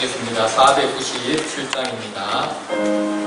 보겠습니다. 497장입니다.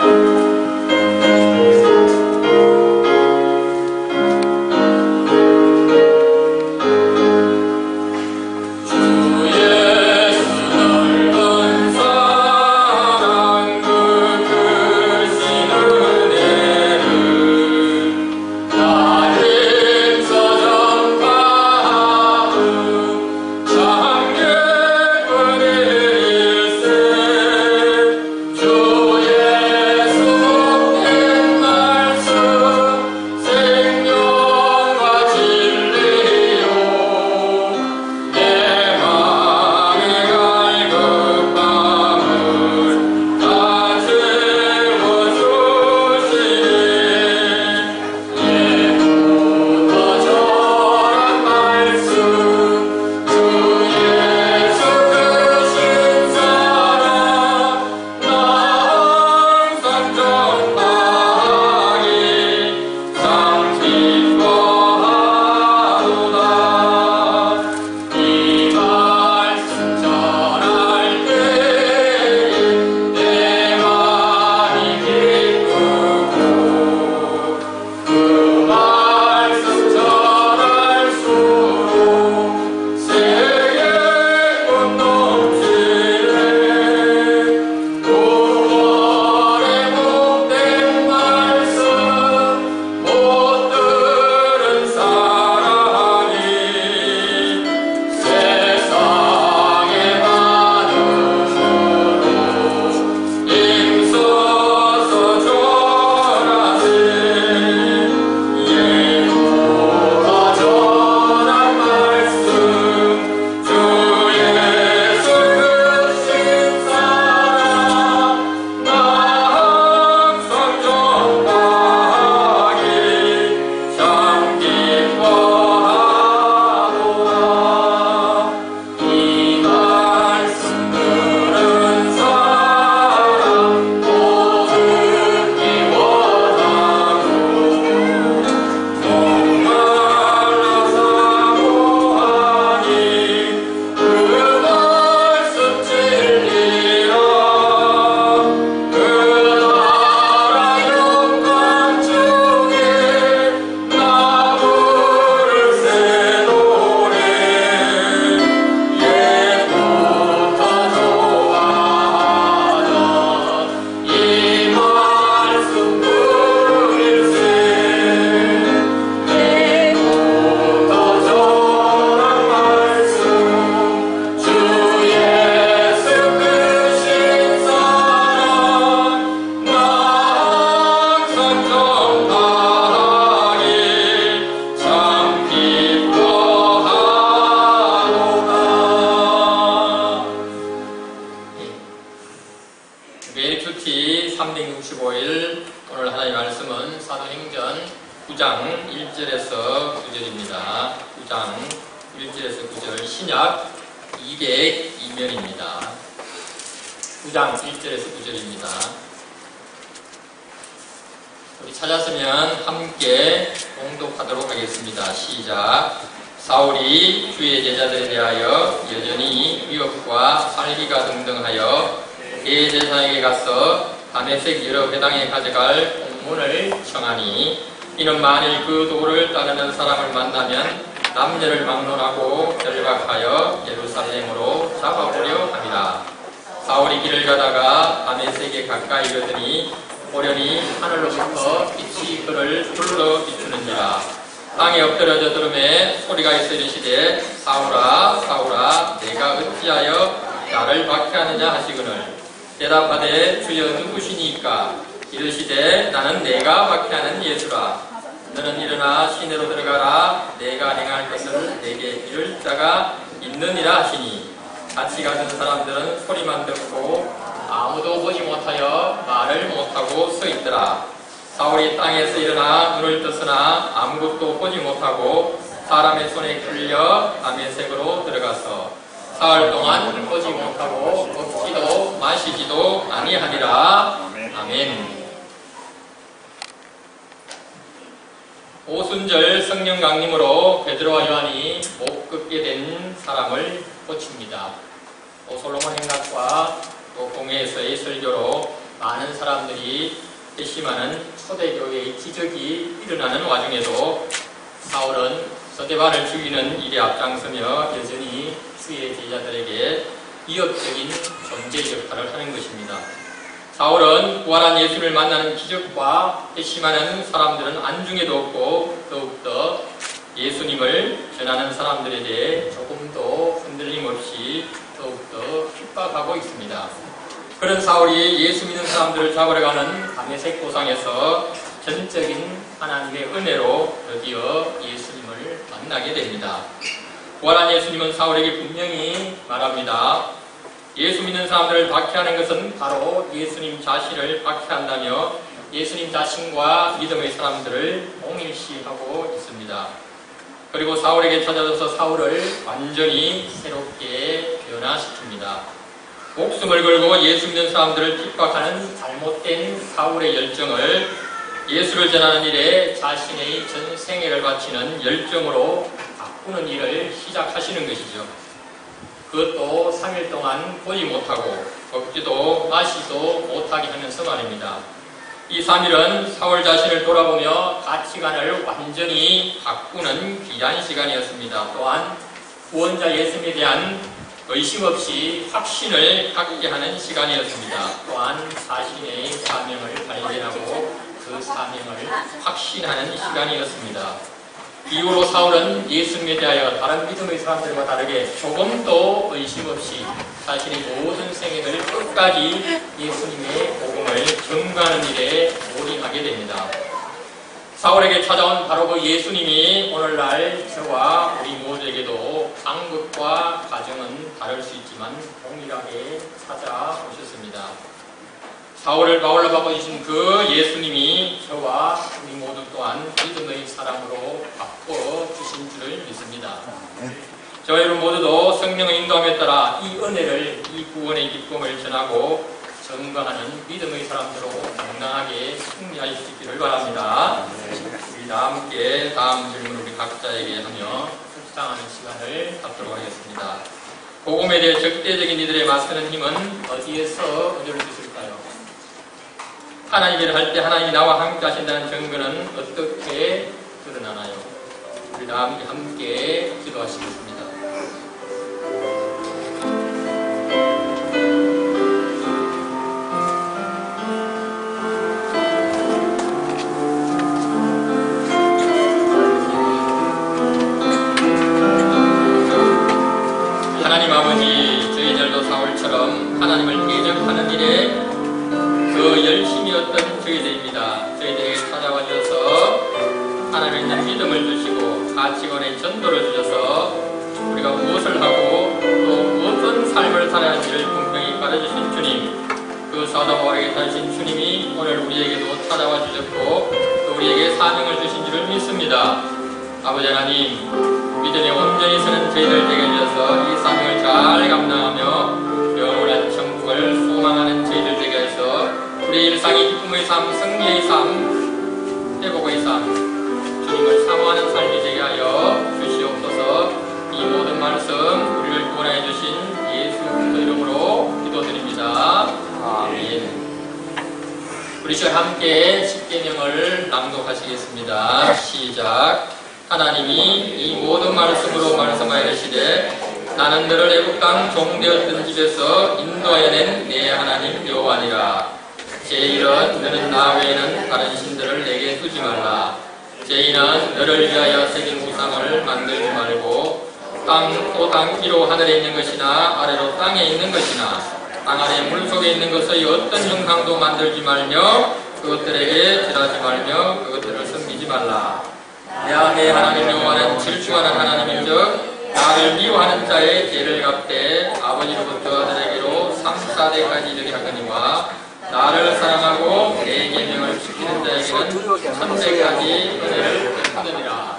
매일큐티 365일 오늘 하나님의 말씀은 사도행전 9장 1절에서 9절입니다. 9장 1절에서 9절 신약 202면입니다. 9장 1절에서 9절입니다. 우리 찾았으면 함께 봉독하도록 하겠습니다. 시작. 사울이 주의 제자들에 대하여 여전히 위협과 살기가 등등하여 대제사장에게 가서 다메섹 여러 회당에 가져갈 공문을 청하니 이는 만일 그 도를 따르는 사람을 만나면 남녀를 막론하고 결박하여 예루살렘으로 잡아보려 합니다. 사울이 길을 가다가 다메섹에 가까이 이르더니 보려니 하늘로부터 빛이 그를 둘러 비추는지라. 땅에 엎드려져 들음에 소리가 있어 이르시되 사울아 사울아 내가 어찌하여 나를 박해하느냐 하시거늘 대답하되 주여 누구시니까? 이르시되 나는 내가 박해하는 예수라. 너는 일어나 시내로 들어가라. 내가 행할 것을 내게 이룰 자가 있느니라 하시니 같이 가는 사람들은 소리만 듣고 아무도 보지 못하여 말을 못하고 서 있더라. 사울이 땅에서 일어나 눈을 떴으나 아무것도 보지 못하고 사람의 손에 끌려 다메섹으로 들어가서 사흘 동안 보지 못하고 먹지도 마시지도 아니하니라. 아멘. 오순절 성령 강림으로 베드로와 요한이 못 걷게 된 사람을 고칩니다. 솔로몬 행각 신학과 또 공회에서의 설교로 많은 사람들이 회심하는 초대교회의 기적이 일어나는 와중에도 사울은 스데반을 죽이는 일에 앞장서며 여전히 주의 제자들에게 위협적인 존재 역할을 하는 것입니다. 사울은 부활한 예수를 만나는 기적과 회심하는 사람들은 안중에도 없고 더욱더 예수님을 전하는 사람들에 대해 조금도 흔들림 없이 더욱더 핍박하고 있습니다. 그런 사울이 예수 믿는 사람들을 잡으러 가는 다메섹 도상에서 전적인 하나님의 은혜로 드디어 예수님을 만나게 됩니다. 부활한 예수님은 사울에게 분명히 말합니다. 예수 믿는 사람들을 박해하는 것은 바로 예수님 자신을 박해한다며 예수님 자신과 믿음의 사람들을 동일시하고 있습니다. 그리고 사울에게 찾아져서 사울을 완전히 새롭게 변화시킵니다. 목숨을 걸고 예수 믿는 사람들을 핍박하는 잘못된 사울의 열정을 예수를 전하는 일에 자신의 전 생애를 바치는 열정으로 바꾸는 일을 시작하시는 것이죠. 그것도 3일 동안 보지 못하고 먹지도 마시도 못하게 하면서 말입니다. 이 3일은 사울 자신을 돌아보며 가치관을 완전히 바꾸는 귀한 시간이었습니다. 또한 구원자 예수님에 대한 의심 없이 확신을 갖게 하는 시간이었습니다. 또한 자신의 사명을 발견하고 그 사명을 확신하는 시간이었습니다. 이후로 사울은 예수님에 대하여 다른 믿음의 사람들과 다르게 조금도 의심 없이 자신의 모든 생애를 끝까지 예수님의 복음을 전가하는 일에 몰입하게 됩니다. 사울에게 찾아온 바로 그 예수님이 오늘날 저와 우리 모두에게도 방법과 과정은 다를 수 있지만 동일하게 찾아오셨습니다. 사울을 바울로 바꿔주신 그 예수님이 저와 우리 모두 또한 믿음의 사람으로 바꿔주신 줄을 믿습니다. 저와 여러분 모두도 성령의 인도함에 따라 이 은혜를, 이 구원의 기쁨을 전하고 전가하는 믿음의 사람들로 당당하게 승리하실 수 있기를 바랍니다. 우리 다 함께 다음 질문을 우리 각자에게 하며 묵상하는 시간을 갖도록 하겠습니다. 복음에 대해 적대적인 이들에 맞서는 힘은 어디에서 얻을 수 있을까요? 하나님 일을 할 때 하나님이 나와 함께 하신다는 증거는 어떻게 드러나나요? 우리 다 함께 기도하시겠습니다. 하나님 아버지, 저희들도 사울처럼 하나님을 대적하는 일에 더 열심히 어떤 저희들입니다. 저희들에게 찾아와 주셔서 하나님에 있는 믿음을 주시고 가치관의 전도를 주셔서 우리가 무엇을 하고 또 어떤 삶을 살아야 할지를 분명히 가르쳐주신 주님, 그 사도 바울에게 찾으신 주님이 오늘 우리에게도 찾아와 주셨고 또 우리에게 사명을 주신 줄을 믿습니다. 아버지 하나님, 믿음에 온전히 서는 저희들 되게 해주셔서 이 사명을 잘 감당하며 영원한 천국을 소망하는 저희들 되게 해서 우리의 일상이 기쁨의 삶, 승리의 삶, 회복의 삶, 주님을 사모하는 삶이 되게 하여 주시옵소서. 이 모든 말씀 우리를 구원해 주신 예수 그리스도 이름으로 기도드립니다. 아멘. 우리 시간 함께 십계명을 낭독하시겠습니다. 시작. 하나님이 이 모든 말씀으로 말씀하여 이르시되 나는 너를 애굽 땅 종되었던 집에서 인도하여 낸 내 하나님 여호와니라. 제1은 너는 나 외에는 다른 신들을 내게 두지 말라. 제2는 너를 위하여 새긴 우상을 만들지 말고 또 땅 위로 하늘에 있는 것이나 아래로 땅에 있는 것이나 땅 아래 물속에 있는 것의 어떤 형상도 만들지 말며 그것들에게 절하지 말며 그것들을 섬기지 말라. 내 하나님 여호와는 질투하는 하나님인즉 나를 미워하는 자의 죄를 갚되 아버지로부터 아들에게로 3, 4대까지 이르게 하거니와 나를 사랑하고 내 계명을 지키는 자에게는 1000대까지 은혜를 베푸느니라.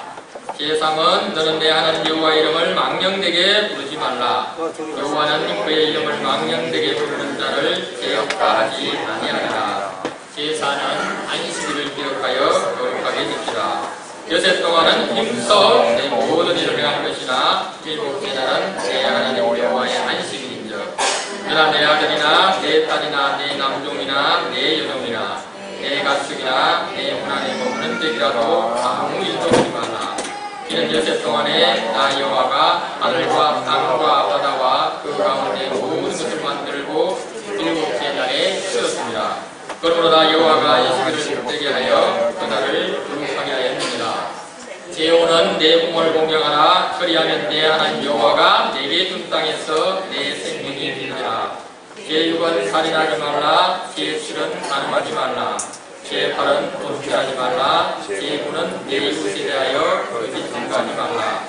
제3은 너는 내 하나님 여호와의 이름을 망령되게 부르지 말라. 여호와는 그의 이름을 망령되게 부르는 자를 제역하지 아니하리라. 제4는 안식일을 기억하여 거룩하게 지키라. 여세 동안은 힘써 내 모든 일을 행할 것이나 일곱째 날은 내 하나님 여호와의 안식일인즉 너는 너나 내 아들이나 내 딸이나 내 남종이나 내 여종이나 내 가축이나 내 문안에 머무는 댁이라도 아무 일도 하지 말라. 이는 여세 동안에 나 여호와가 하늘과 땅과 바다와 그 가운데 모든 것을 만들고 7째 날에 쉬었습니다. 그러므로 나 여호와가 예수를 되게 하여 그날을 거룩하게 하였습니다. 제 영혼은 내 몸을 공경하라. 그리하면 내 하나님 여호와가 내게 준 땅에서 내 생명이 되리라. 제 육은 살인하지 말라. 제 칠은 간음하지 말라. 제 팔은 도둑질하지 말라. 제 구는 내 이웃에 대하여 거짓 증거하지 말라.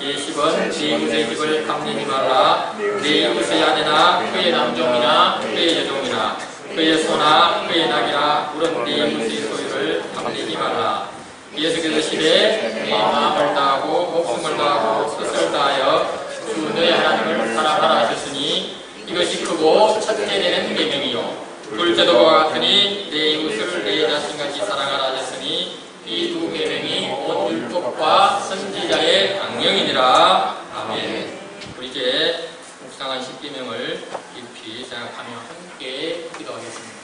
제 십은 제 이웃의 집을 탐내지 말라. 내 이웃의 아내나 그의 남종이나 그의 여종이나 그의 소나 그의 낙이나 물은 내 이웃의 소유를 탐내지 말라. 예수께서 시대 내 마음을 다하고 목숨을 다하고 뜻을 다하여 주 너의 하나님을 사랑하라 하셨으니 이것이 크고 첫째 되는 계명이요 둘째도 그와 같으니 내 이웃을 내 자신같이 사랑하라 하셨으니 이 두 계명이 온 율법과 선지자의 강령이니라. 아멘. 우리 이제 묵상한 10계명을 깊이 생각하며 함께 기도하겠습니다.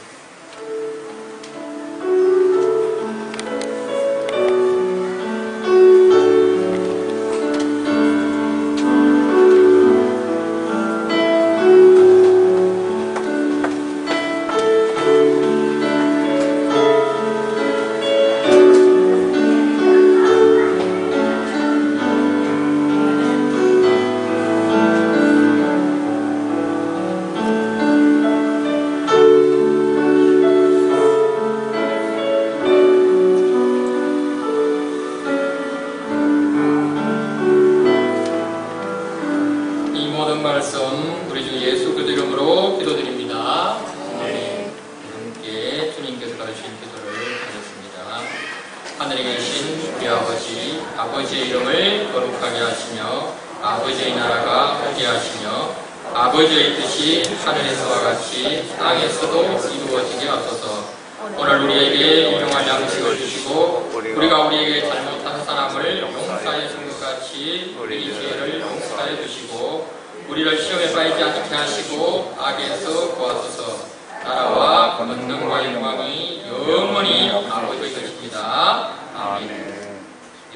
아버지의 이름을 거룩하게 하시며 아버지의 나라가 오게 하시며 아버지의 뜻이 하늘에서와 같이 땅에서도 이루어지게 하소서. 오늘 우리에게 일용할 양식을 주시고 우리가 우리에게 잘못한 사람을 용서하여 준 것 같이 우리 죄를 용서하여 주시고 우리를 시험에 빠지지 않게 하시고 악에서 구하소서. 나라와 권능과 영광이 영원히 아버지의 것입니다. 아멘.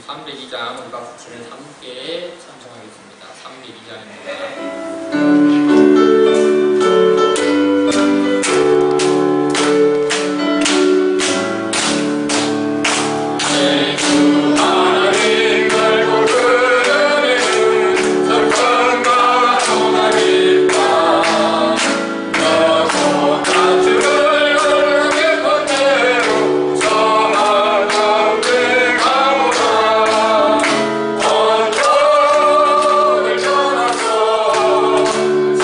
302장 우리 박수 치면서 함께 찬송하겠습니다. 302장입니다. Oh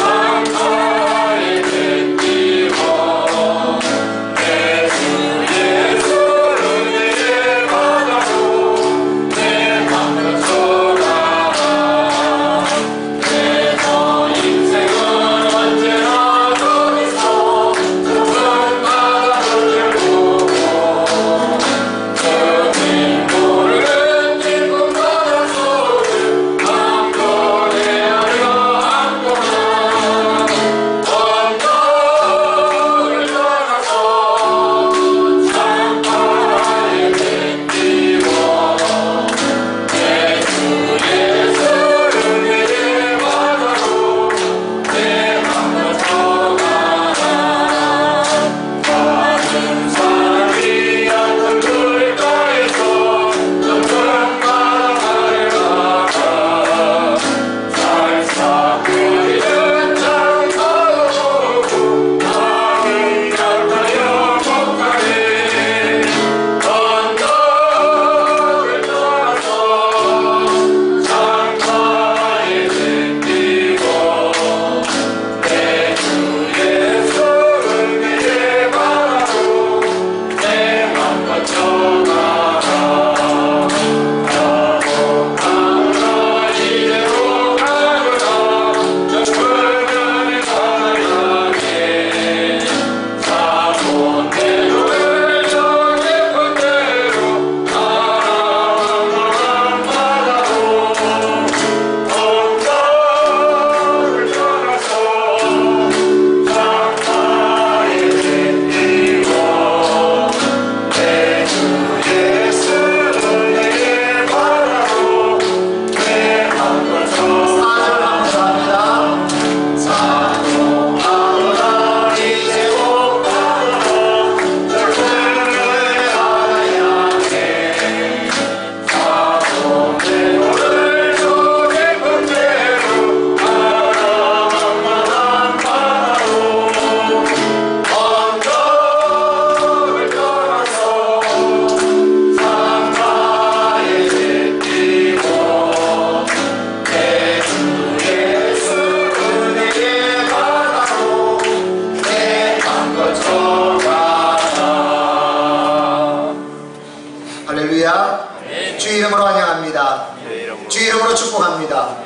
이름으로 축복합니다.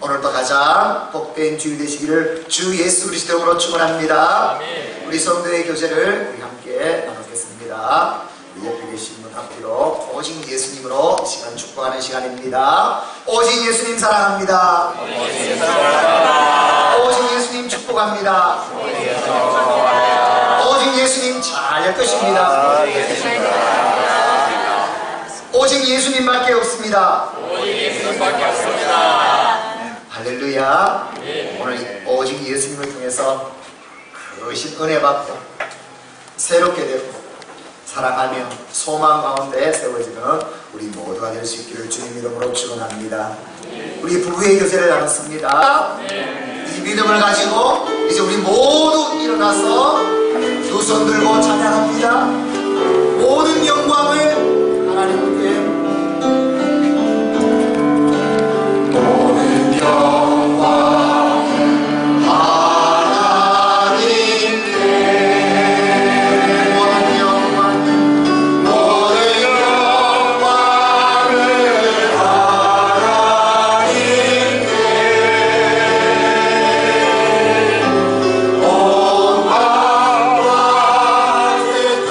오늘도 가장 복된 주일 되시기를 주 예수 그리스도로 축원합니다. 우리 성도의 교제를 우리 함께 나누겠습니다. 우리 옆에 계신 분 앞뒤로 오직 예수님으로 이 시간 축복하는 시간입니다. 오직 예수님 사랑합니다. 오직 예수님 축복합니다. 오직 예수님 잘할 것입니다. 오직 예수님밖에 없습니다. 할렐루야. 오늘 오직 예수님을 통해서 크신 은혜 받고 새롭게 되고 사랑하며 소망 가운데 세워지는 우리 모두가 될 수 있기를 주님 이름으로 축원합니다. 우리 부부의 교제를 나눴습니다. 이 믿음을 가지고 이제 우리 모두 일어나서 두 손 들고 찬양합니다. 모든 영광을 하나님께, 모든 영광 하나님께, 모든 영광, 모든 영광을 하나님께, 온 마음과 뜻과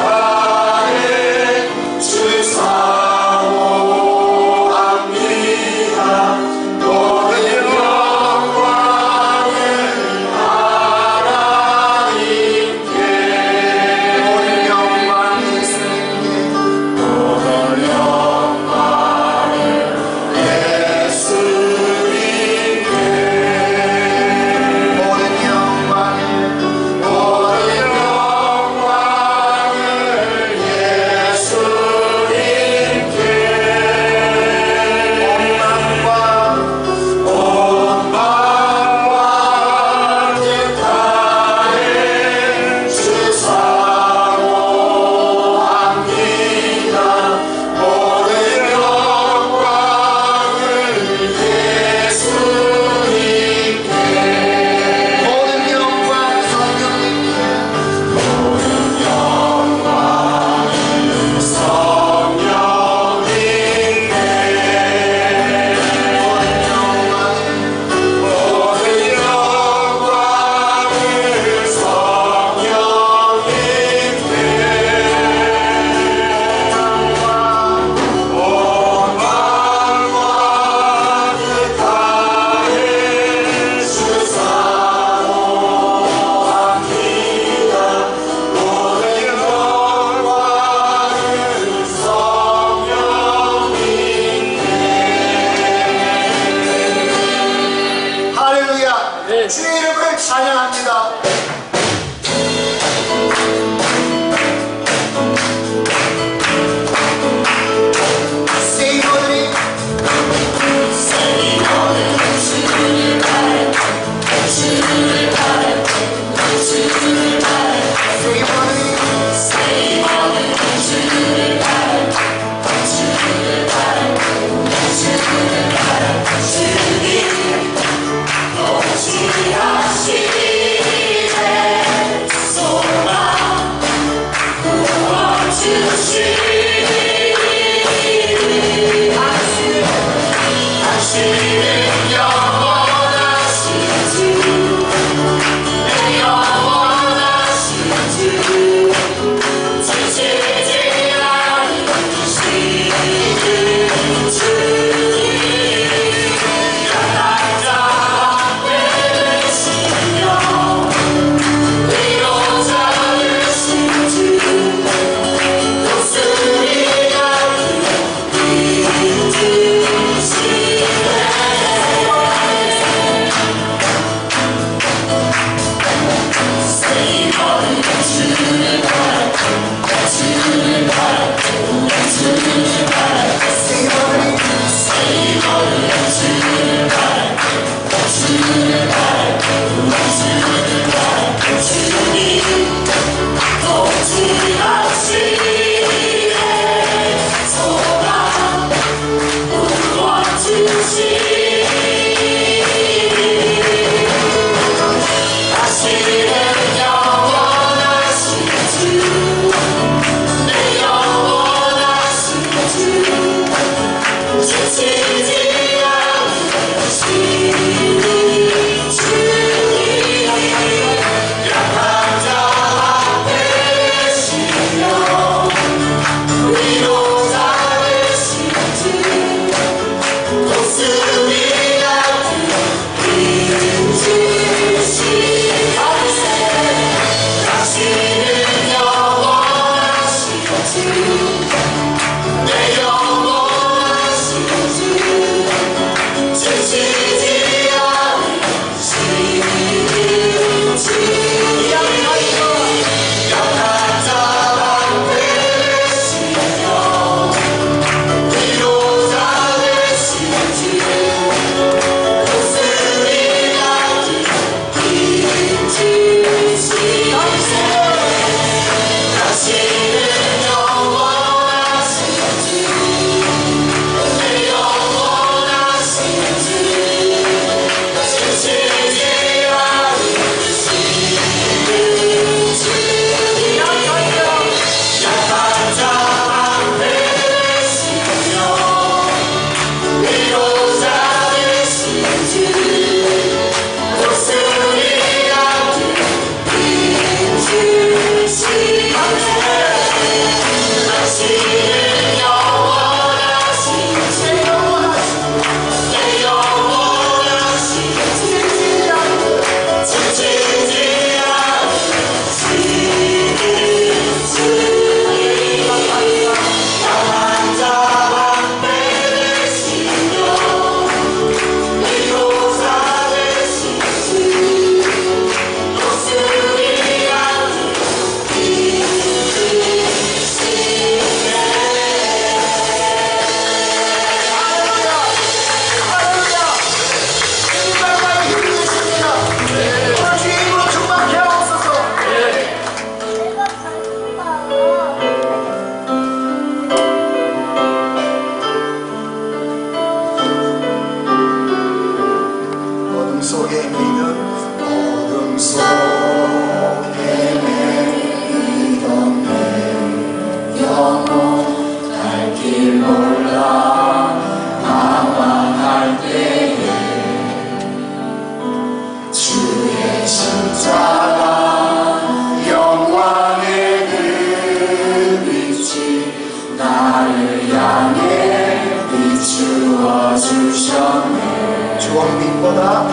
주홍빛보다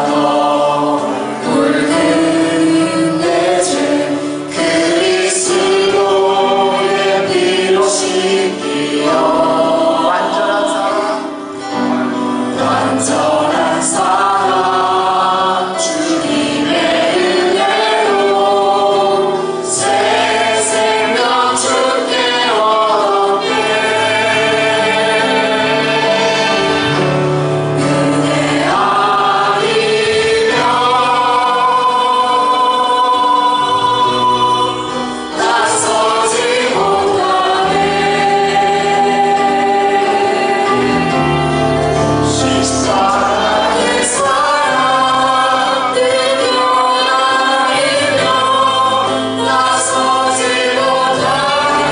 더 붉은 내 죄 그리스도의 피로 씻기어 완전한 사랑 주님의 은혜로 새 생명 주께 얻게 은혜 아니면 나서지 못하네 십자가의 사랑 뜨거워하며 나서지 못하네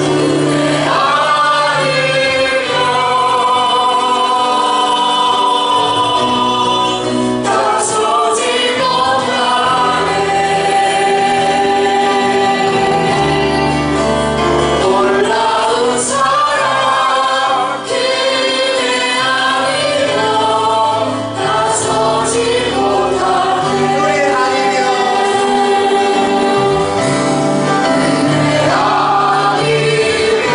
은혜 아니면 나서지 못하네 놀라운 사랑 그 은혜 아니면 나서지 못하네 은혜 아니면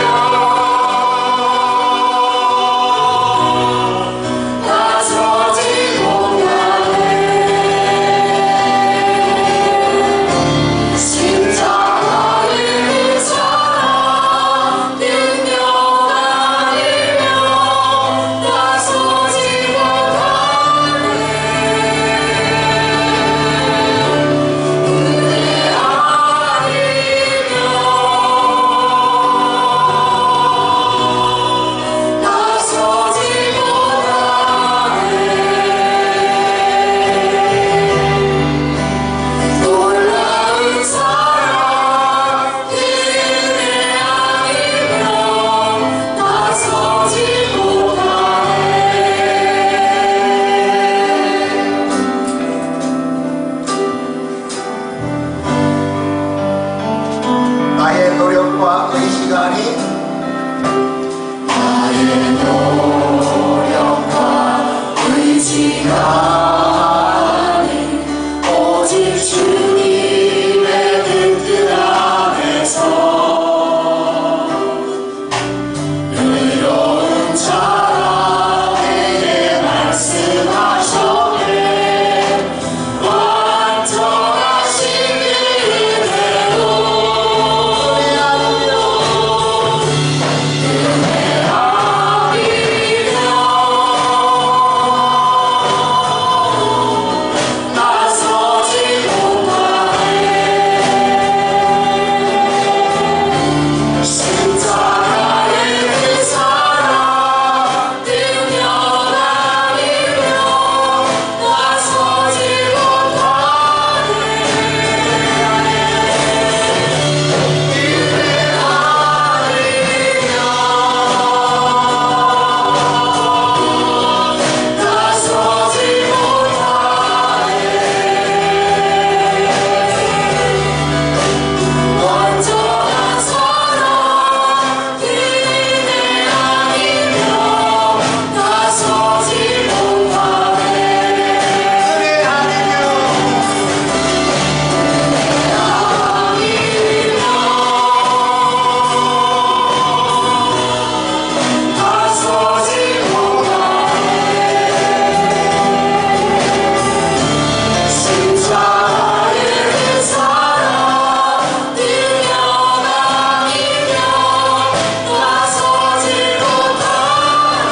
나서지 못하네 십자가의 사랑 능력 아니면 나서지 못하네 은혜 아니면 나서지 못하네 놀라운 사랑 그 은혜 아니면 나서지 못하네 나의 노력과 의지간이 나의 노력과 의지간이 오직 주님의 그 뜻 안에서 의로운 자라 내게 말씀하셨네 완전하신 은혜로 은혜 아니면 나서지 못하네 십자가의 그 사랑 능력 아니면 나서지 못하네 은혜 아니면 나서지 못하네 완전한 사랑 그 은혜 아니면 나서지 못하네 은혜 아니면 나서지 못하네 십자가의 그 사랑 능력 아니면 나서지 못하네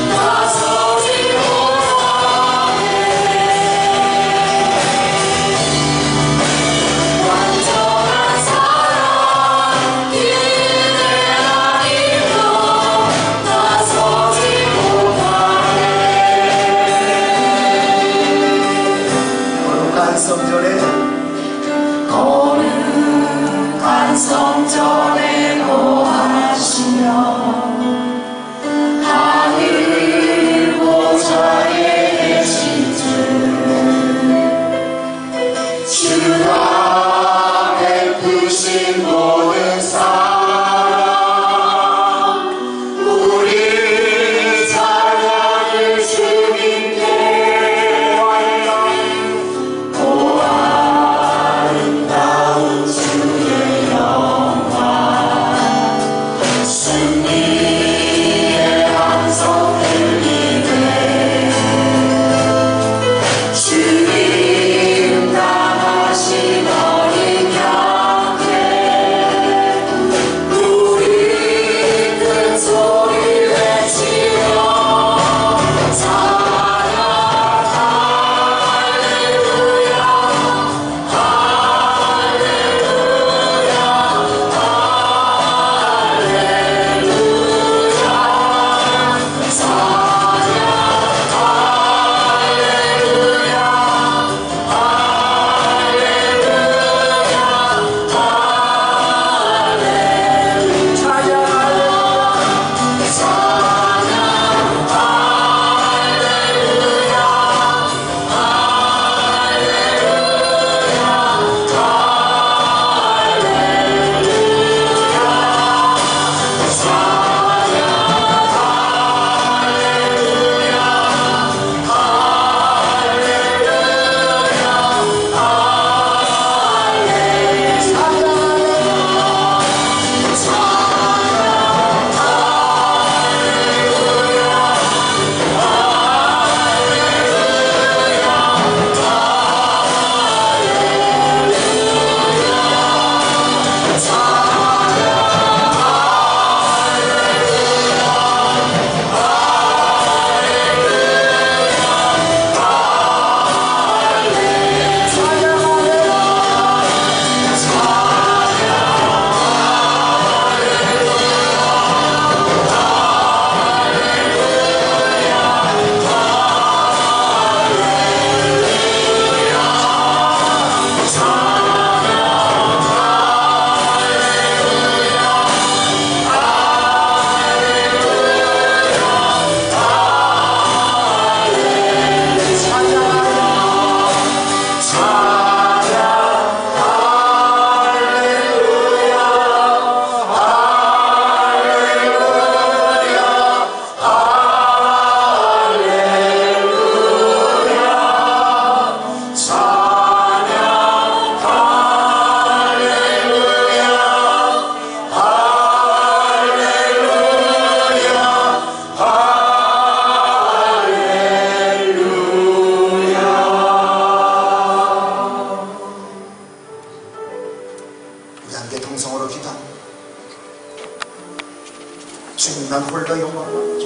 나서지 못하네 완전한 사랑 그 은혜 아니면 나서지 못하네 거룩한 성전에 거룩한 성전에 거하시며 하늘 주신 모든 사랑 우리 찬양을 주님께 오 아름다운 주의 영광 승리의 함성 들리네 주님 당하신 어린 양께 우리 큰 소리 외치며 찬양 할렐루야 우리 함께 동성으로 기도합니다. 주님 난 홀로 영광을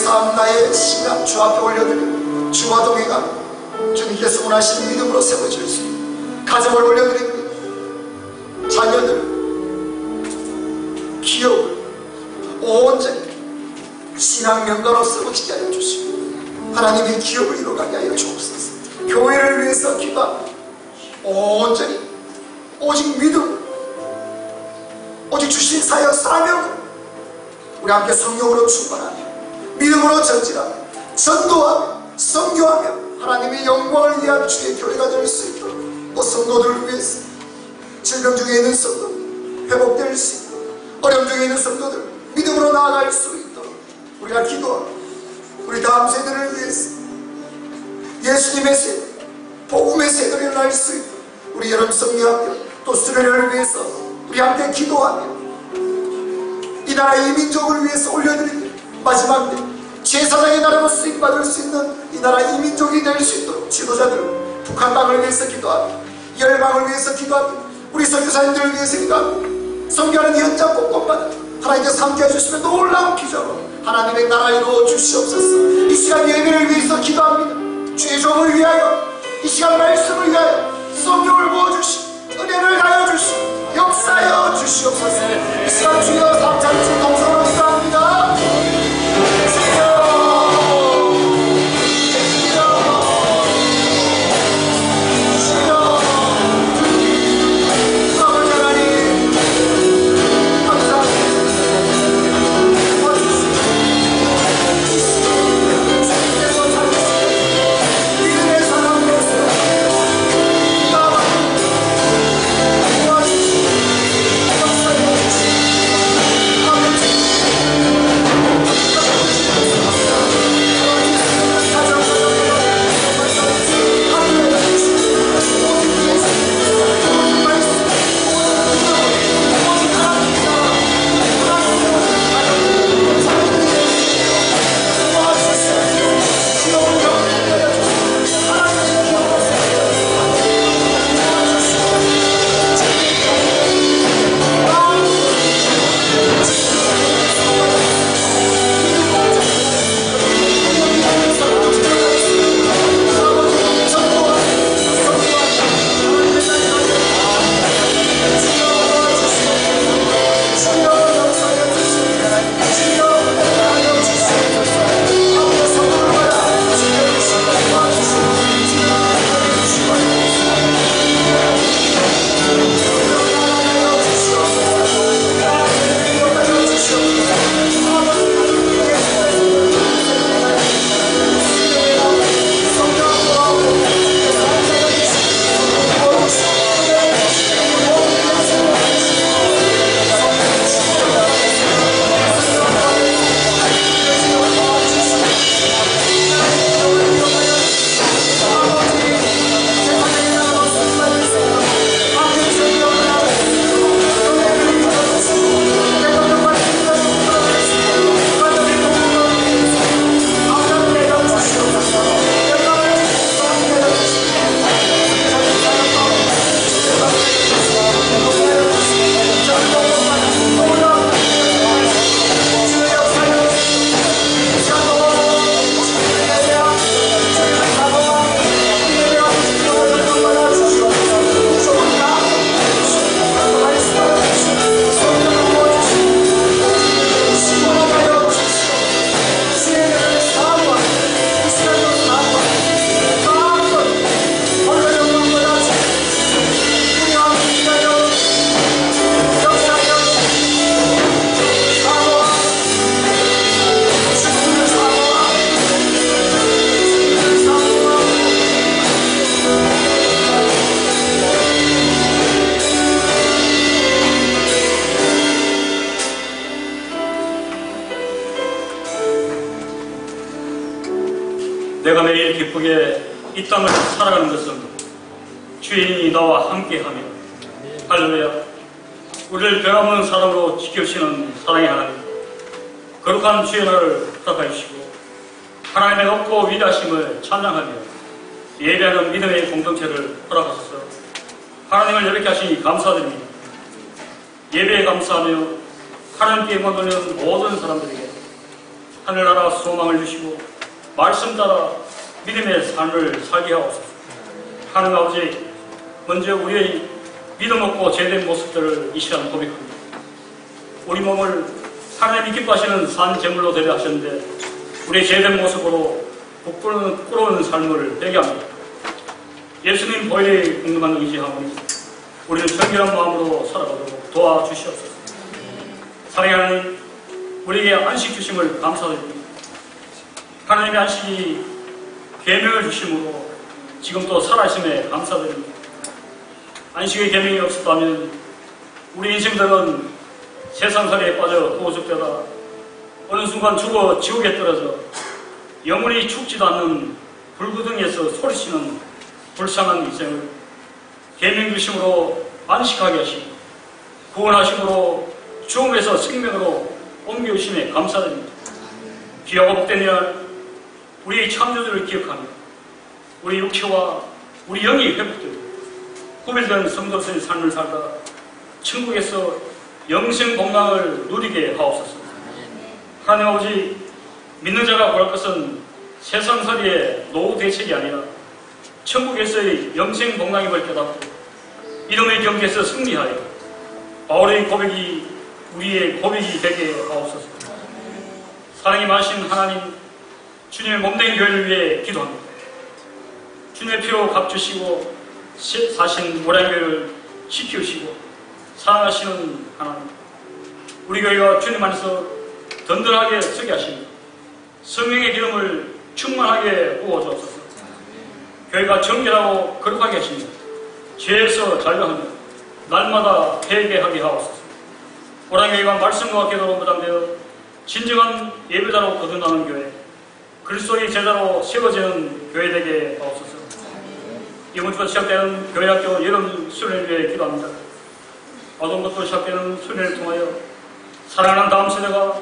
삶, 나의 신앙 주 앞에 올려드립니다. 주와 동행하며 주님께서 원하시는 믿음으로 세워질 수 있는 가정을 올려드립니다. 자녀들, 기업을 온전히 신앙 명가로 세워지게 하여 주시고 하나님의 기업을 이루어가게 하여 주옵소서. 교회를 위해서 기도합니다. 온전히 오직 믿음, 오직 주신 사역 사명으로 우리 함께 성령으로 충만하며 믿음으로 전진하며 전도하며 선교하며 하나님의 영광을 위한 주의 교회가 될 수 있도록 또 성도들을 위해서 질병 중에 있는 성도들 회복될 수 있도록 어려움 중에 있는 성도들 믿음으로 나아갈 수 있도록 우리가 기도하며 우리 다음 세대를 위해서 예수님의 세대, 복음의 세대를 일어날 수 있도록 우리 여름 성리학교 또 수련회를 위해서 우리 함께 기도하며 이 나라 이 민족을 위해서 올려드립니다. 마지막 때 제사장의 나라로 쓰임받을 수 있는 이 나라 이 민족이 될 수 있도록 지도자들 북한 땅을 위해서 기도합니다. 열방을 위해서 기도합니다. 우리 선교사님들을 위해서 기도합니다. 선교하는 현장 곳곳마다 하나님께서 함께 해주시면 놀라운 기적으로 하나님의 나라 이루어 주시옵소서. 이 시간 예배를 위해서 기도합니다. 주의 종을 위하여 이 시간 말씀을 위하여 성경을 부어주시고 은혜를 가여주시고 역사하여 주시옵소서. 이 시간 주여 삼창주 동서로 기도합니다. 주여 내가 매일 기쁘게 이 땅을 살아가는 것은 주인이 나와 함께하며 할렐루야. 우리를 변함없는 사람으로 지켜주시는 사랑의 하나님, 거룩한 주의 날을 허락하여 주시고 하나님의 높고 위대하심을 찬양하며 예배하는 믿음의 공동체를 허락하소서. 하나님을 예배케 하시니 감사드립니다. 예배에 감사하며 하나님께 영광 돌리는 모든 사람들에게 하늘나라 소망을 주시고 말씀 따라 믿음의 삶을 살게 하옵소서. 하나님 아버지, 먼저 우리의 믿음 없고 죄된 모습들을 이 시간 고백합니다. 우리 몸을 하나님이 기뻐하시는 산 제물로 드려 하셨는데 우리의 죄된 모습으로 부끄러운 삶을 배게 합니다. 예수님 보혈의 궁금한 의지하오니 우리는 정결한 마음으로 살아가도록 도와주시옵소서. 사랑하는 하나님, 우리에게 안식 주심을 감사드립니다. 하나님의 안식이 계명을 주심으로 지금도 살아있음에 감사드립니다. 안식의 계명이 없었다면 우리 인생들은 세상살이에 빠져 도적되다 어느 순간 죽어 지옥에 떨어져 영원히 죽지도 않는 불구덩이에서 소리치는 불쌍한 인생을 계명 주심으로 안식하게 하시고 구원하심으로 죽음에서 생명으로 옮겨주심에 감사드립니다. 귀하고 복된 날 우리의 창조주를 기억하며 우리 육체와 우리 영이 회복되고 구별된 성도들의 삶을 살다 천국에서 영생 건강을 누리게 하옵소서. 하나님 아버지, 믿는 자가 구할 것은 세상살이의 노후 대책이 아니라 천국에서의 영생 건강임을 깨닫고 이름의 경계에서 승리하여 바울의 고백이 우리의 고백이 되게 하옵소서. 사랑이 많으신 하나님, 주님의 몸된 교회를 위해 기도합니다. 주님의 피로 값주시고 사신 모량교회를 지키시고 사랑하시는 하나님, 우리 교회가 주님 안에서 든든하게 서게 하십니다. 성령의 기름을 충만하게 부어주옵소서. 교회가 정결하고 거룩하게 하십니다. 죄에서 자유하며 날마다 회개하게 하옵소서. 오랑교회가 말씀과 기도로 무장되어 진정한 예배자로 거듭나는 교회, 그리스도의 제자로 세워지는 교회 되게 하옵소서. 이번 주부터 시작되는 교회학교 여름 수련을 위해 기도합니다. 어둠부터 시작되는 수련을 통하여 사랑하는 다음 세대가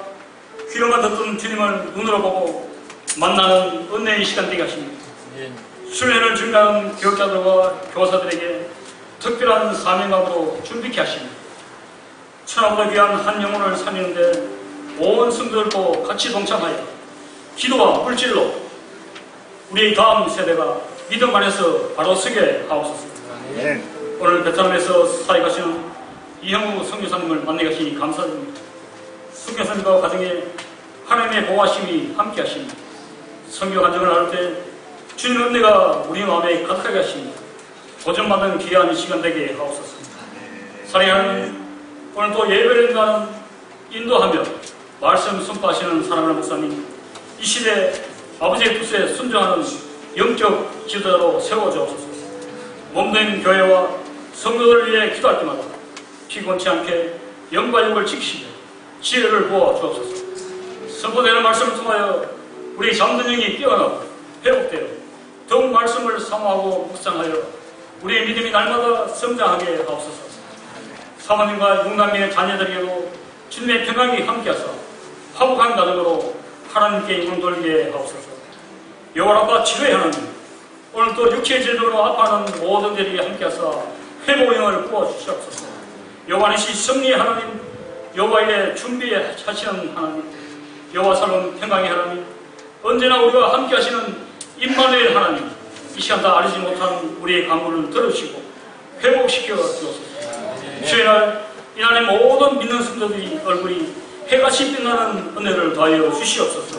귀로만 듣던 주님을 눈으로 보고 만나는 은혜의 시간 되게 하십니다. 수련을 준비하는 교육자들과 교사들에게 특별한 사명감으로 준비케 하십니다. 천하보다 귀한 한 영혼을 살리는데 온 성도들도 같이 동참하여 기도와 물질로 우리의 다음 세대가 믿음 안에서 바로 서게 하옵소서. 오늘 베트남에서 사역하시는 이형우 선교사님을 만나게 하시니 감사드립니다. 선교사님과 가정에 하나님의 보호하심이 함께 하십니다. 선교 간증을 나눌 때 주님의 은혜가 우리 마음에 가득하게 하십니다. 도전받는 귀한 시간 되게 하옵소서. 사랑하는 오늘 또 예배를 인도하며 말씀 선포하시는 사랑하는 목사님, 이 시대 아버지의 뜻에 순종하는 영적 지도자로 세워주옵소서. 몸된 교회와 성도들을 위해 기도할 때마다 피곤치 않게 영과 육을 지키시며 지혜를 부어주옵소서. 선포되는 말씀을 통하여 우리 잠든 영이 깨어나고 회복되어 더욱 말씀을 사모하고 묵상하여 우리의 믿음이 날마다 성장하게 하옵소서. 사모님과 육남매의 자녀들에게도 주님의 평강이 함께하사 화목한 가정으로 하나님께 입을 돌리게 하옵소서. 여호와라빠 치료의 하나님, 오늘 또 육체의 질병으로 아파하는 모든 자들에게 함께하사 회복의 영을 부어주시옵소서. 여호와이시 승리의 하나님, 여호와의 준비하시는 하나님, 여호와 살로운 평강의 하나님, 언제나 우리와 함께하시는 임마누엘 하나님, 이 시간 다 알지 못한 우리의 간구를 들으시고 회복시켜 주옵소서. 주의 날 이날의 모든 믿는 성도들이 얼굴이 해같이 빛나는 은혜를 더하여 주시옵소서.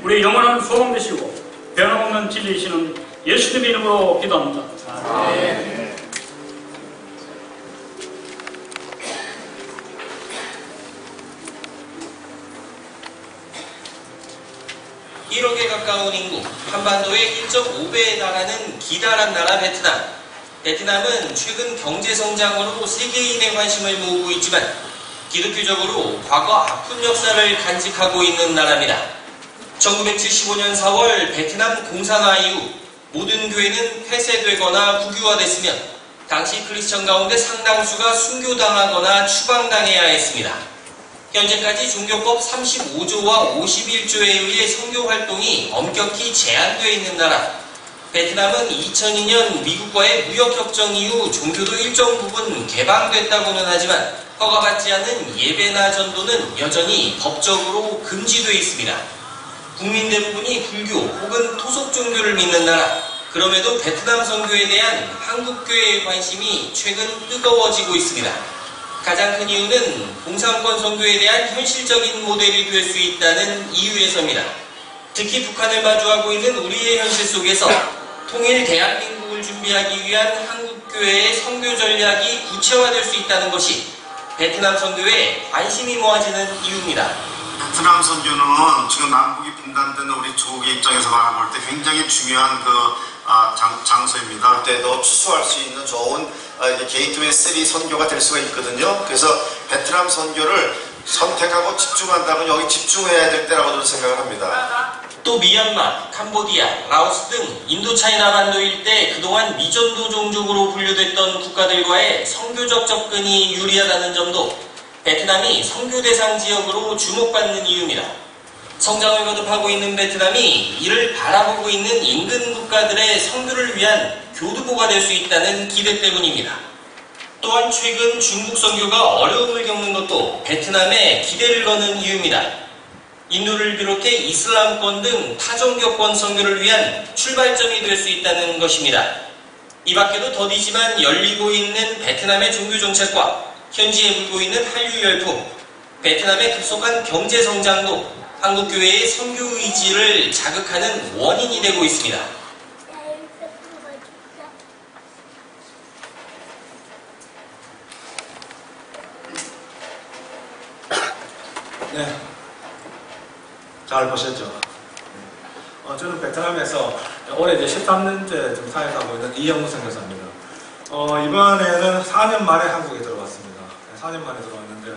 우리의 영원한 소망 되시고 변함없는 진리이시는 예수님의 이름으로 기도합니다. 아멘. (1억에) 가까운 인구, 한반도의 1.5배에 달하는 기다란 나라 베트남. 베트남은 최근 경제성장으로 세계인의 관심을 모으고 있지만 기독교적으로 과거 아픈 역사를 간직하고 있는 나라입니다. 1975년 4월 베트남 공산화 이후 모든 교회는 폐쇄되거나 국유화됐으며 당시 크리스천 가운데 상당수가 순교당하거나 추방당해야 했습니다. 현재까지 종교법 35조와 51조에 의해 선교활동이 엄격히 제한되어 있는 나라. 베트남은 2002년 미국과의 무역협정 이후 종교도 일정 부분 개방됐다고는 하지만 허가받지 않는 예배나 전도는 여전히 법적으로 금지되어 있습니다. 국민 대부분이 불교 혹은 토속 종교를 믿는 나라. 그럼에도 베트남 선교에 대한 한국교회의 관심이 최근 뜨거워지고 있습니다. 가장 큰 이유는 공산권 선교에 대한 현실적인 모델이 될 수 있다는 이유에서입니다. 특히 북한을 마주하고 있는 우리의 현실 속에서 통일 대한민국을 준비하기 위한 한국교회의 선교 전략이 구체화될 수 있다는 것이 베트남 선교에 관심이 모아지는 이유입니다. 베트남 선교는 지금 남북이 분단된 우리 조국의 입장에서 바라볼 때 굉장히 중요한 장소입니다. 그때도 추수할 수 있는 좋은 게이트웨이 3 선교가 될 수가 있거든요. 그래서 베트남 선교를 선택하고 집중한다면 여기 집중해야 될 때라고 저는 생각을 합니다. 또 미얀마, 캄보디아, 라오스 등 인도차이나 반도 일대 그동안 미전도 종족으로 분류됐던 국가들과의 선교적 접근이 유리하다는 점도 베트남이 선교 대상 지역으로 주목받는 이유입니다. 성장을 거듭하고 있는 베트남이 이를 바라보고 있는 인근 국가들의 선교를 위한 교두보가 될 수 있다는 기대 때문입니다. 또한 최근 중국 선교가 어려움을 겪는 것도 베트남에 기대를 거는 이유입니다. 인도를 비롯해 이슬람권 등 타종교권 선교를 위한 출발점이 될 수 있다는 것입니다. 이 밖에도 더디지만 열리고 있는 베트남의 종교 정책과 현지에 불고 있는 한류 열풍, 베트남의 급속한 경제 성장도 한국교회의 선교 의지를 자극하는 원인이 되고 있습니다. 네, 잘 보셨죠? 저는 베트남에서 올해 이제 13년째 좀 사역하고 있는 이영무 선교사입니다. 이번에는 4년 만에 한국에 들어왔습니다. 4년 만에 들어왔는데,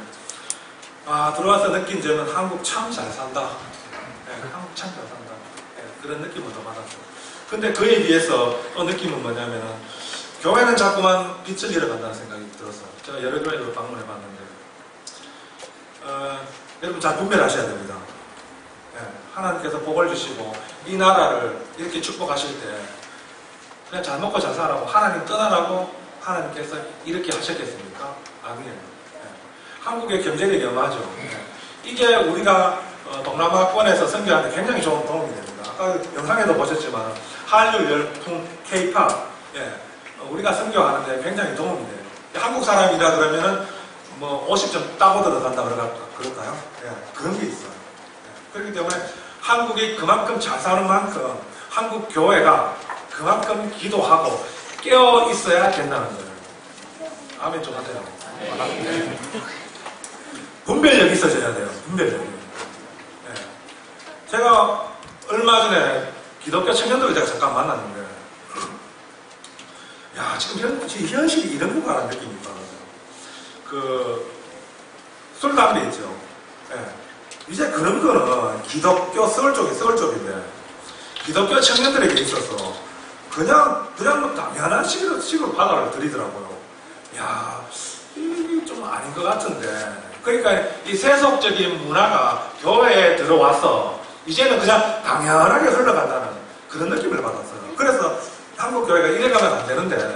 들어와서 느낀 점은 한국 참 잘 산다. 한국 참 잘 산다. 그런 느낌을 더 받았어요. 근데 그에 비해서 또 느낌은 뭐냐면은, 교회는 자꾸만 빛을 잃어간다는 생각이 들어서, 제가 여러 교회를 방문해 봤는데, 여러분 잘 분별하셔야 됩니다. 하나님께서 복을 주시고 이 나라를 이렇게 축복하실 때 그냥 잘 먹고 잘 살라고 하나님 떠나라고 하나님께서 이렇게 하셨겠습니까? 아니에요. 한국의 경제력이 어마하죠. 이게 우리가 동남아권에서 선교하는데 굉장히 좋은 도움이 됩니다. 아까 영상에도 보셨지만 한류 열풍, K-pop 우리가 선교하는데 굉장히 도움이 돼요. 한국 사람이라 그러면은 뭐 50점 따고 들어간다 그럴까요? 그런 게 있어요. 그렇기 때문에 한국이 그만큼 잘 사는 만큼 한국 교회가 그만큼 기도하고 깨어 있어야 된다는 거예요. 아멘 좀 하세요. 분별력이 있어져야 돼요. 분별력이. 제가 얼마 전에 기독교 청년들을 제가 잠깐 만났는데, 야, 지금 현실이 이런 건가라는 느낌이 있더라고요. 술, 담배 있죠. 이제 그런 거는 기독교 서울 쪽인데, 기독교 청년들에게 있어서 그냥 뭐 당연한 식으로 받아를 드리더라고요. 야, 이게 좀 아닌 것 같은데. 그러니까 이 세속적인 문화가 교회에 들어와서 이제는 그냥 당연하게 흘러간다는 그런 느낌을 받았어요. 그래서 한국 교회가 이래 가면 안 되는데,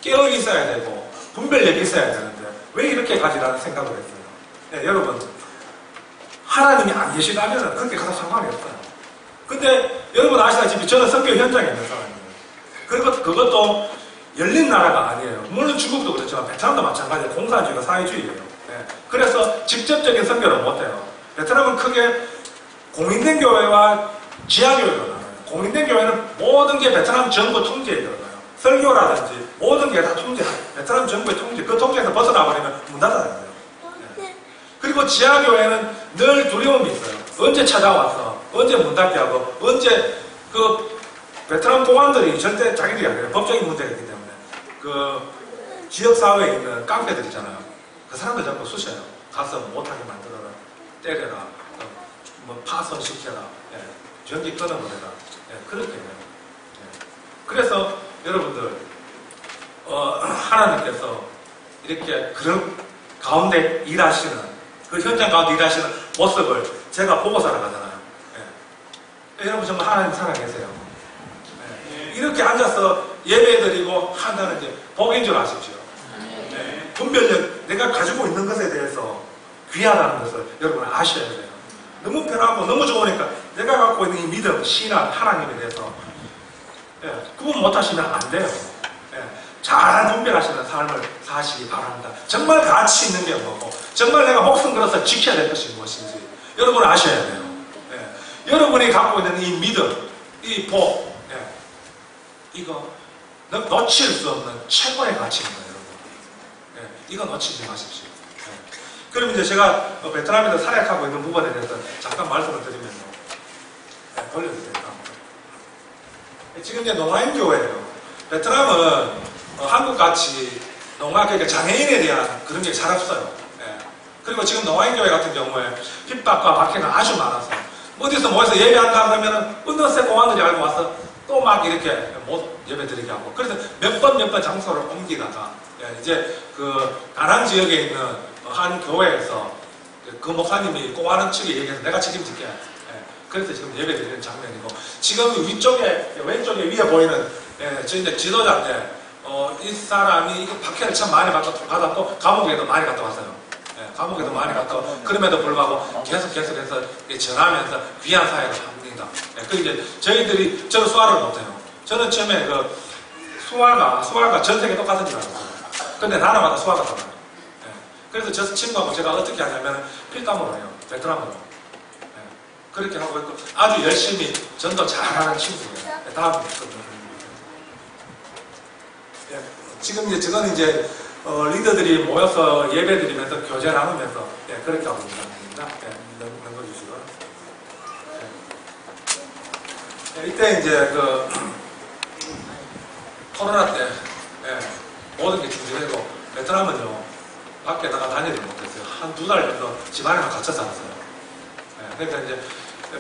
깨어 있어야 되고 분별력이 있어야 되는데 왜 이렇게 가지라는 생각을 했어요. 여러분, 하나님이 안 계시다면 그렇게 가서 상관이 없어요. 근데 여러분 아시다시피 저는 선교 현장에 있는 사람이에요. 그리고 그것도 열린 나라가 아니에요. 물론 중국도 그렇지만 베트남도 마찬가지예요. 공산주의가 사회주의예요. 그래서 직접적인 선교를 못해요. 베트남은 크게 공인된 교회와 지하교회가 나와요. 공인된 교회는 모든 게 베트남 정부 통제에 들어가요. 설교라든지 모든 게 다 통제해요. 베트남 정부의 통제, 그 통제에서 벗어나버리면 문 닫아야 돼요. 그리고 지하교회는 늘 두려움이 있어요. 언제 찾아와서, 언제 문 닫게 하고, 언제 베트남 공안들이 절대 자기들이 아니에요. 법적인 문제가 있기 때문에. 지역사회에 있는 깡패들 있잖아요. 그 사람들 자꾸 쑤셔요. 가서 못하게 만들어라. 때려라. 뭐 파손시켜라. 전기 끊어버려라. 그렇게 해요. 그래서 여러분들, 하나님께서 이렇게 그런 가운데 일하시는, 그 현장 가운데 일하시는 모습을 제가 보고 살아가잖아요. 여러분 정말 하나님 살아계세요. 이렇게 앉아서 예배드리고 한다는 게 복인 줄 아십시오. 분별력, 내가 가지고 있는 것에 대해서 귀하다는 것을 여러분 아셔야 돼요. 너무 편하고 너무 좋으니까 내가 갖고 있는 이 믿음, 신앙, 하나님에 대해서 구분 못하시면 안 돼요. 잘 분별하시는 삶을 사시기 바랍니다. 정말 가치 있는 게 뭐고 정말 내가 목숨 걸어서 지켜야 될 것이 무엇인지 여러분은 아셔야 돼요. 여러분이 갖고 있는 이 믿음, 이 복, 이거 놓칠 수 없는 최고의 가치입니다, 여러분. 이거 놓치지 마십시오. 그럼 이제 제가 베트남에서 사역하고 있는 부분에 대해서 잠깐 말씀을 드리면요. 돌려주세요. 지금 이제 농아인교회예요. 베트남은 한국같이 그러니까 장애인에 대한 그런 게 잘 없어요. 그리고 지금 농아인교회 같은 경우에 핍박과 박해가 아주 많아서 어디서 모여서 예배한다 그러면은 어느새 공안들이 알고 와서 또 막 이렇게 못 예배 드리게 하고 그래서 몇 번 장소를 옮기다가 이제 그 다낭 지역에 있는 한 교회에서 그 목사님이 꼬아는 측에 얘기해서 내가 책임질게. 그래서 지금 예배 드리는 장면이고 지금 위쪽에 왼쪽에 위에 보이는 저 이제 지도자인데 이 사람이 박해를 참 많이 받았고 감옥에도 많이 갔다 왔어요. 감옥에도 많이 갔다 그럼에도 불구하고 계속해서 전하면서 귀한 사역을 합니다. 그 이제 저희들이 저는 수화를 못해요. 저는 처음에 그 수화가 전 세계 똑같은 줄 알았어요. 근데 나라마다 수화가 달라요. 그래서 저 친구하고 제가 어떻게 하냐면 필담으로 해요. 베트남으로. 그렇게 하고 있고 아주 열심히 전도 잘하는 친구예요. 다음 지금 이제 저는 이제 리더들이 모여서 예배 드리면서 교제 나누면서 그렇게 하고 있습니다. 넘겨주시고 이때 이제 그 코로나 때 모든 게 중지되고 베트남은요 밖에 나가 다니지 못했어요. 한 2달 정도 집안에만 갇혀 살았어요. 그러니까 이제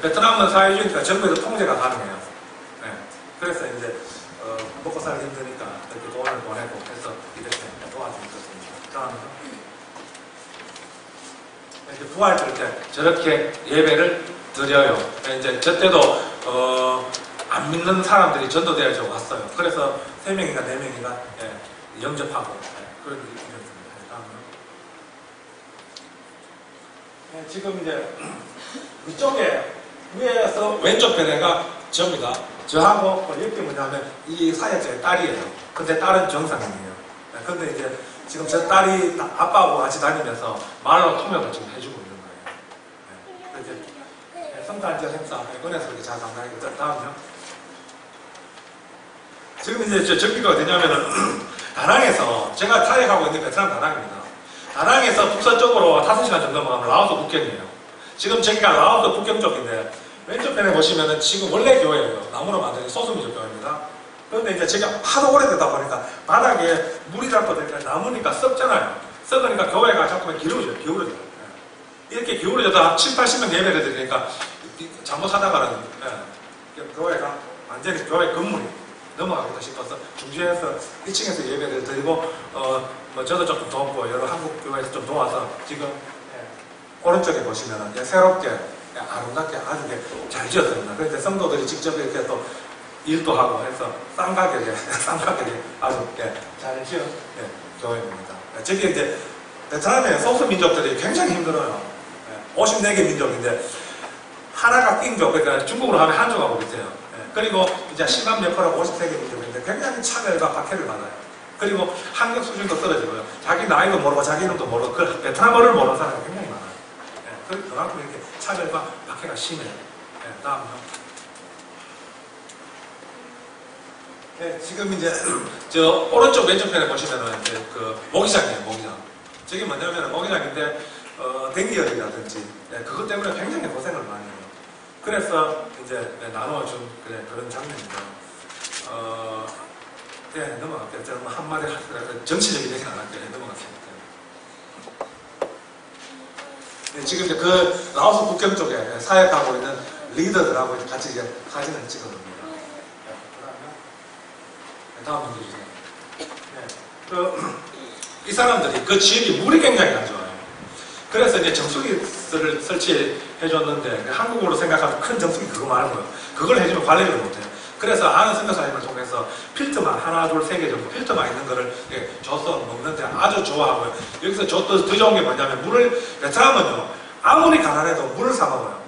베트남은 사회주의니까 전부에도 통제가 가능해요. 그래서 이제 먹고 살기 힘드니까 이렇게 돈을 보내고 해서 이렇게 도와주고 있었습니다. 다음으로 이제 부활절 때 저렇게 예배를 드려요. 이제 저 때도 안 믿는 사람들이 전도되어져 왔어요. 그래서 3명인가 4명인가 영접하고 그런 일이 있었습니다. 다음으로 지금 이제 이쪽에 위에서 왼쪽 편에가 저입니다. 저하고 옆에 뭐냐면 이 사역자의 딸이에요. 근데 딸은 정상인이에요. 근데 이제 지금 저 딸이 아빠하고 같이 다니면서 말로 통역을 지금 해주고 있는 거예요. 그래서 이제 성탄절 행사 은혜서 이렇게 잘 감당하고 다음요. 지금 이제 저기가 어디냐면은 다낭에서 제가 사역하고 있는 베트남 다낭입니다. 다낭에서 북서쪽으로 5시간 정도 가면 라오스 국경이에요. 지금 저기가 라오스 국경 쪽인데 왼쪽편에 보시면은 지금 원래 교회예요. 나무로 만든 소수민족 교회입니다. 그런데 이제 제가 하도 오래되다 보니까 바닥에 물이 잡고 되니까 나무니까 썩잖아요. 썩으니까 교회가 자꾸만 기울어져요. 이렇게 기울어져도 한 7, 80명 예배를 드리니까 잘못 하다가는 교회가 완전히 교회 건물이 넘어가겠다 싶어서 중지해서 1층에서 예배를 드리고 뭐 저도 조금 돕고 여러 한국 교회에서 좀 도와서 지금 오른쪽에 보시면은 새롭게 아름답게 아주 잘 지었습니다. 그런데 성도들이 직접 이렇게 또 일도 하고 해서 쌍가격에 아주 잘 지은 교회입니다. 저기 이제 베트남의 소수민족들이 굉장히 힘들어요. 54개 민족인데 하나가 띵족, 그러니까 중국으로 하면 한족하고 비슷해요. 그리고 이제 10만 몇 프로 53개 민족인데 굉장히 차별과 박해를 받아요. 그리고 학력 수준도 떨어지고요. 자기 나이도 모르고 자기 이름도 모르고 그 베트남어를 모르는 사람이 굉장히 많아요. 그만큼 이렇게 차별과 박해가 심해요. 다음으로. 지금 이제 저 오른쪽 왼쪽 편에 보시면은 이제 그 모기장이에요, 모기장. 저게 뭐냐면 모기장인데 댕기열이라든지 그것 때문에 굉장히 고생을 많이 해요. 그래서 이제 나눠준 그런 장면입니다. 넘어갈게요. 제가 뭐 한마디 하더라도 정치적인 얘기는 안 할게요. 넘어갔습니다. 지금 이제 그 라오스 국경 쪽에 사역하고 있는 리더들하고 같이 이제 사진을 찍어줍니다. 다음 문제 주세요. 이 사람들이 그 지역이 물이 굉장히 안 좋아요. 그래서 이제 정수기를 설치해줬는데 한국으로 생각하면 큰 정수기 그거 많은 거예요. 그걸 해주면 관리를 못해요. 그래서 아는 선교사님을 통해서 필터만 하나, 둘, 3개 정도 필터만 있는 거를 줘서 먹는데 아주 좋아하고요. 여기서 더 좋은 게 뭐냐면 베트남은요 아무리 가난해도 물을 사 먹어요.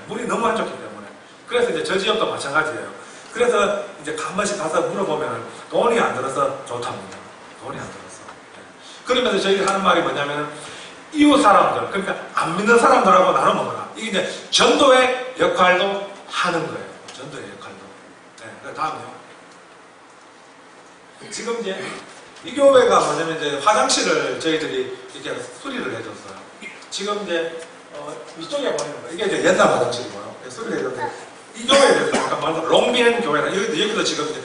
물이 너무 안 좋기 때문에. 그래서 이제 저 지역도 마찬가지예요. 그래서 이제 한 번씩 가서 물어보면 돈이 안 들어서 좋답니다. 돈이 안 들어서. 그러면서 저희가 하는 말이 뭐냐면 이웃 사람들, 그러니까 안 믿는 사람들하고 나눠 먹어라. 이게 이제 전도의 역할도 하는 거예요. 전도의 역할도. 그 다음요. 지금 이제 이 교회가 뭐냐면 이제 화장실을 저희들이 이렇게 수리를 해줬어요. 지금 이제 이쪽에 보이는 거 이게 이제 옛날 화장실이고요. 수리를 해줬는데 이 교회에 대해서 잠깐 말해서 롱비엔 교회라 여기도 지금 이제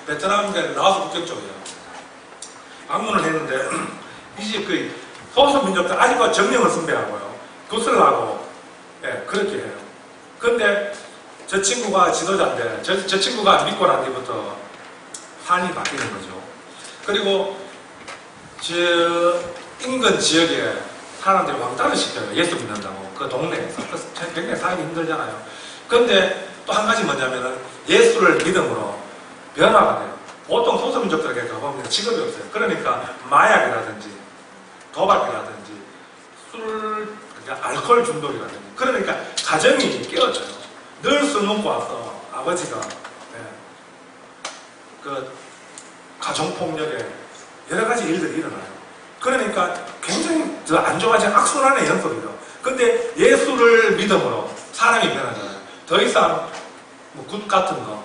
베트남 라오스 국경 쪽이에요. 방문을 했는데 이 집 그 소수민족들 아직도 정령을 숭배하고요. 굿을 하고 그렇게 해요. 근데 저 친구가 지도자인데 저 친구가 믿고 난 뒤부터 환이 바뀌는 거죠. 그리고 저 인근 지역에 사람들이 왕따를 시켜요. 예수 믿는다고. 그 동네에서. 그래서 굉장히 살기 힘들잖아요. 근데 또 한 가지 뭐냐면은 예수를 믿음으로 변화가 돼요. 보통 소수민족들에게 가보면 직업이 없어요. 그러니까 마약이라든지 도박이라든지 그러니까 알코올 중독이라든지 그러니까 가정이 깨어져요. 늘 술 먹고 와서 아버지가 그 가정폭력에 여러 가지 일들이 일어나요. 그러니까 굉장히 더 안 좋아진 악순환의 연속이죠. 근데 예수를 믿음으로 사람이 변하잖아요. 더 이상 뭐 굿 같은 거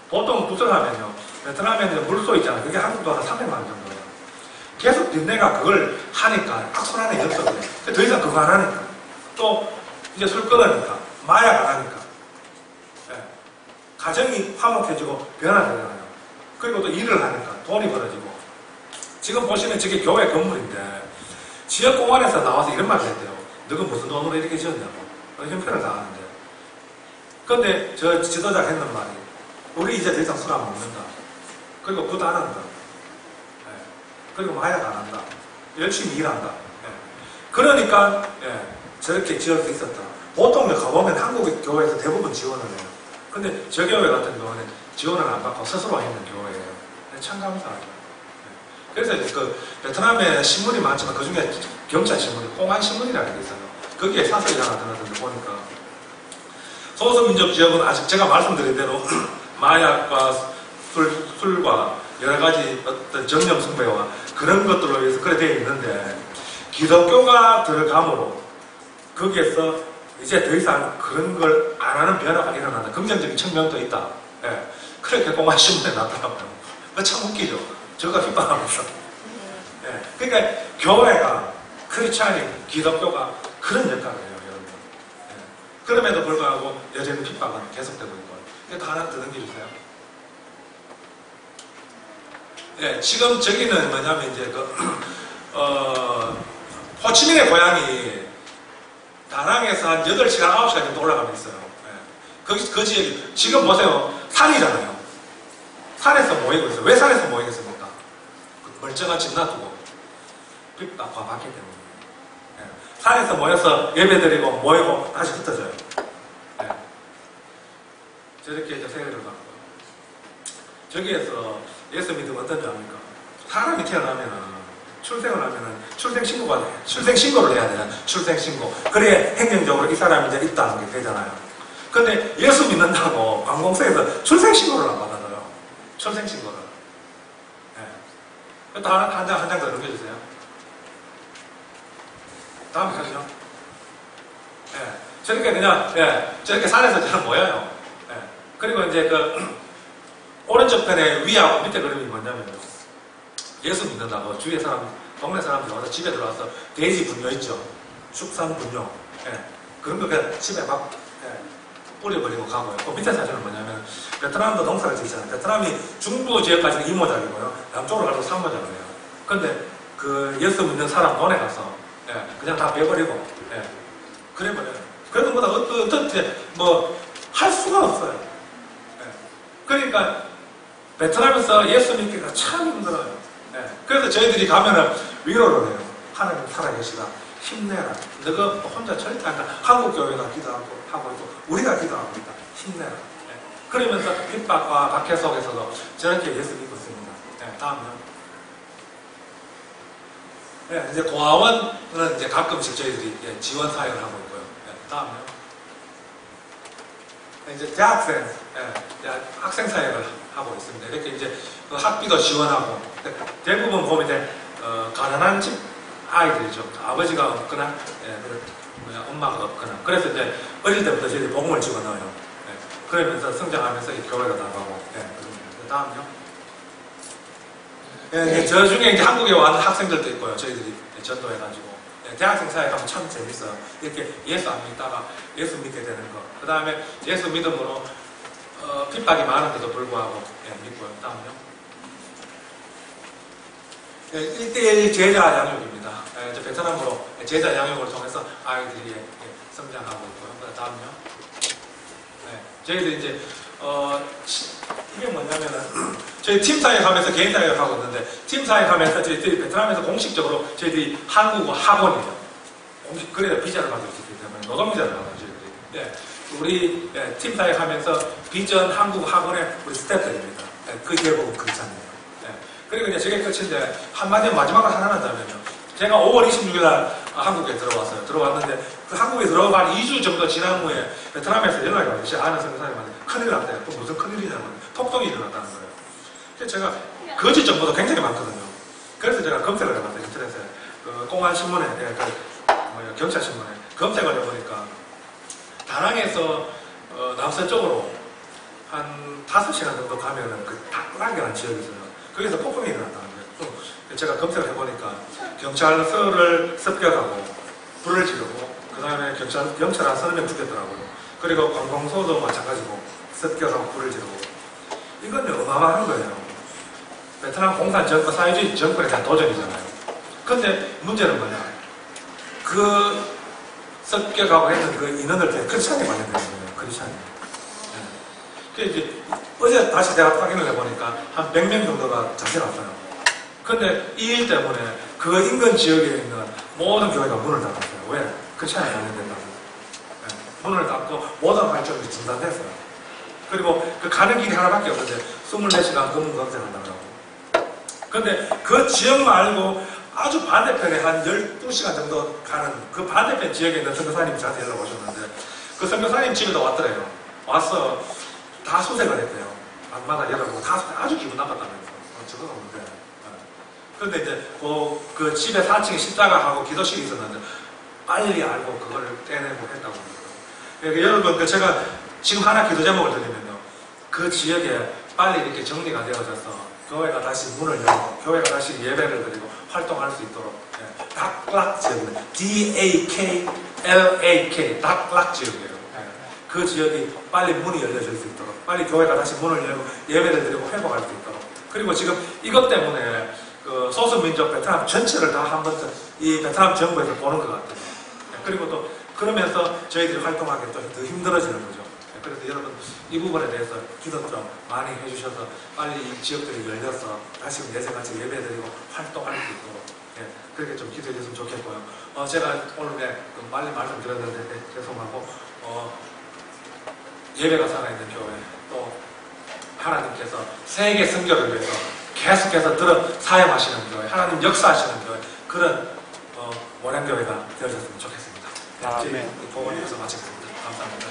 보통 굿을 하면요. 베트남에는 물소 있잖아요. 그게 한국도 한 300만 원 정도예요. 계속 니네가 그걸 하니까 악순환의 연속이에요. 더 이상 그거 안 하니까 또 이제 술 끊으니까 마약 안 하니까 가정이 화목해지고 변화되잖아요. 그리고 또 일을 하니까 돈이 벌어지고 지금 보시면 저게 교회 건물인데 지역공원에서 나와서 이런 말을 했대요. 너가 무슨 돈으로 이렇게 지었냐고 형편을 당하는데 근데 저 지도자가 했는 말이 우리 이제 더 이상 술 안 먹는다. 그리고 굿 안 한다. 그리고 마약 안 한다. 열심히 일한다. 그러니까 저렇게 지을 수 있었다. 보통 가보면 한국 교회에서 대부분 지원을 해요. 근데 저 교회 같은 경우는 지원을 안 받고 스스로 있는 교회예요. 참 감사하죠. 그래서 그 베트남에 신문이 많지만 그 중에 경찰 신문이 홍안 신문이라는 게 있어요. 거기에 사설이 하나 들었는데 보니까 소수민족 지역은 아직 제가 말씀드린 대로 마약과 술과 여러 가지 어떤 정령 숭배와 그런 것들로 위해서 그래 되어 있는데 기독교가 들어감으로 거기에서 이제 더 이상 그런 걸 안 하는 변화가 일어난다. 긍정적인 측면도 있다. 그렇게 공안 신문에 나타나고요. 참 웃기죠. 저가 휘발하면서. 그러니까 교회가 크리스찬이 기독교가 그런 역할을 해요, 여러분. 그럼에도 불구하고 여전히 핍박은 계속되고 있고. 또 하나 더 넘겨주세요. 지금 저기는 뭐냐면 이제 호치민의 고향이 다낭에서 한 8시간, 9시간 정도 올라가면 있어요. 그 지역이, 지금 보세요. 산이잖아요. 산에서 모이고 있어요. 왜 산에서 모이겠습니까? 멀쩡한 집 놔두고 핍박과 받기 때문에. 산에서 모여서 예배드리고 모이고 다시 흩어져요. 저렇게 이제 세계를 갖고. 저기에서 예수 믿으면 어떤 줄 압니까? 사람이 태어나면은 출생을 하면은 출생신고가 돼. 출생신고를 해야 돼요. 출생신고. 그래야 행정적으로 이 사람이 이제 있다는 게 되잖아요. 근데 예수 믿는다고 관공서에서 출생신고를 안 받아줘요. 출생신고를. 또 한 장 더 넘겨주세요. 다음 펴죠. 저렇게 그냥, 저렇게 산에서 저는 모여요. 그리고 이제 오른쪽 편에 위하고 밑에 그림이 뭐냐면요. 예수 믿는다고 주위에 사람, 동네 사람들이 와서 집에 들어와서 돼지 분뇨 있죠. 축산 분뇨. 그런 거 그냥 집에 막 뿌려버리고 가고요. 그 밑에 사진은 뭐냐면 베트남도 농사를 짓잖아요. 베트남이 중부 지역까지는 이모작이고요. 남쪽으로 가서 삼모작이에요. 근데 그 예수 믿는 사람 돈에 가서 그냥 다 베버리고 그래버려요. 그래도 어떻게 할 수가 없어요. 그러니까 베트남에서 예수 믿기가 참 힘들어요. 그래서 저희들이 가면은 위로를 해요. 하나님 살아계시다. 힘내라. 너가 혼자 절대 안 가. 한국 교회가 기도하고 있고 우리가 기도하고 있다. 힘내라. 그러면서 핍박과 박해 속에서도 저렇게 예수 믿고 있습니다. 다음요. 이제 고아원은 이제 가끔씩 저희들이 지원 사역을 하고 있고요. 다음요. 이제 대학생, 학생 사역을 하고 있습니다. 이렇게 이제 그 학비도 지원하고 대부분 보면 이제 가난한 집 아이들이죠. 아버지가 없거나 엄마가 없거나 그래서 이제 어릴 때부터 저희들이 복음을 집어넣어요. 그러면서 성장하면서 이 교회가 나가고 그 다음요. 저 중에 이제 한국에 와는 학생들도 있고요. 저희들이 전도해가지고 대학생 사역하면 참 재밌어요. 이렇게 예수 안 믿다가 예수 믿게 되는 거. 그 다음에 예수 믿음으로 핍박이 많은데도 불구하고 믿고요. 다음요. 1대1 제자 양육입니다. 이제 베트남으로 제자 양육을 통해서 아이들이 성장하고 있고요. 다음요. 저희들 이제 이게 뭐냐면은 저희 팀 사역하면서 개인 사역하고 있는데 팀 사역하면서 저희들이 베트남에서 공식적으로 저희들이 한국어 학원이죠. 공식 그래야 비자를 받을 수 있기 때문에 노동 비자를 받아요. 저희들이. 우리 팀 사역하면서 비전 한국어 학원의 우리 스태프들입니다. 그 제목은 그렇잖아요. 그리고 이제 저게 끝인데 한마디 마지막으로 하나 하자면요. 제가 5월 26일 날 한국에 들어왔어요. 들어왔는데 그 한국에 들어가고 한 2주 정도 지난 후에 베트남에서 연락이 와요. 제 아는 선교사님한테 큰일 났대요. 또 무슨 큰일이냐면 폭동이 일어났다는 거예요. 그래서 제가 거짓 정보도 굉장히 많거든요. 그래서 제가 검색을 해봤어요. 인터넷에. 그 공안신문에, 경찰신문에 검색을 해보니까 다낭에서 남서쪽으로 한 5시간 정도 가면은 그 닭락이라는 지역이 있어요. 거기서 폭동이 일어났다는 거예요. 제가 검색을 해보니까 경찰서를 습격하고 불을 지르고 그 다음에 경찰 한 30명 죽였더라고요. 그리고 관공서도 마찬가지고 습격하고 불을 지르고 이건 어마어마한 거예요. 베트남 공산 정권, 사회주의 정권에 대한 도전이잖아요. 근데 문제는 뭐냐, 그 습격하고 했는 그 인원을 대 크리스찬이 관련되는 거예요. 크리스찬이. 그래서 이제 어제 다시 제가 확인을 해보니까 한 100명 정도가 잡혀갔어요. 근데 이 일 때문에 그 인근 지역에 있는 모든 교회가 문을 닫았어요. 왜? 크리스찬이 관련된다고. 문을 닫고 모든 활동이 중단됐어요. 그리고 그 가는 길이 하나밖에 없는데 24시간 검문 검색한다고. 근데 그 지역 말고 아주 반대편에 한 12시간 정도 가는 그 반대편 지역에 있는 선교사님이 저한테 연락 오셨는데 그 선교사님 집에도 왔더래요. 와서 다 수색을 했대요. 방마다 열어보고 다 아주 기분 나빴다면서. 저건 없는데. 그런데 이제 그 집에 4층에 십자가하고 기도실이 있었는데 빨리 알고 그걸 떼내고 했다고 그러더라고요. 그러니까 여러분, 제가 지금 하나 기도 제목을 드리면요. 그 지역에 빨리 이렇게 정리가 되어져서 교회가 다시 문을 열고 교회가 다시 예배를 드리고 활동할 수 있도록 닭락 지역입니다. DAKLAK 닭락 지역이에요. 그 지역이 빨리 문이 열려질 수 있도록 빨리 교회가 다시 문을 열고 예배를 드리고 회복할 수 있도록 그리고 지금 이것 때문에 그 소수민족 베트남 전체를 다 한 번쯤 이 베트남 정부에서 보는 것 같아요. 그리고 또 그러면서 저희들이 활동하기 또 더 힘들어지는 거죠. 그래서 여러분 이 부분에 대해서 기도 좀 많이 해주셔서 빨리 이 지역들이 열려서 다시 예전같이 예배드리고 활동할 수 있도록 그렇게 좀 기도해 주셨으면 좋겠고요. 제가 오늘 빨리 말씀드렸는데 죄송하고 예배가 살아있는 교회 또 하나님께서 세계 선교를 위해서 계속해서 사용하시는 교회 하나님 역사하시는 교회 그런 원양교회가 되어졌으면 좋겠습니다. 네, 보건에서 마치겠습니다. 감사합니다.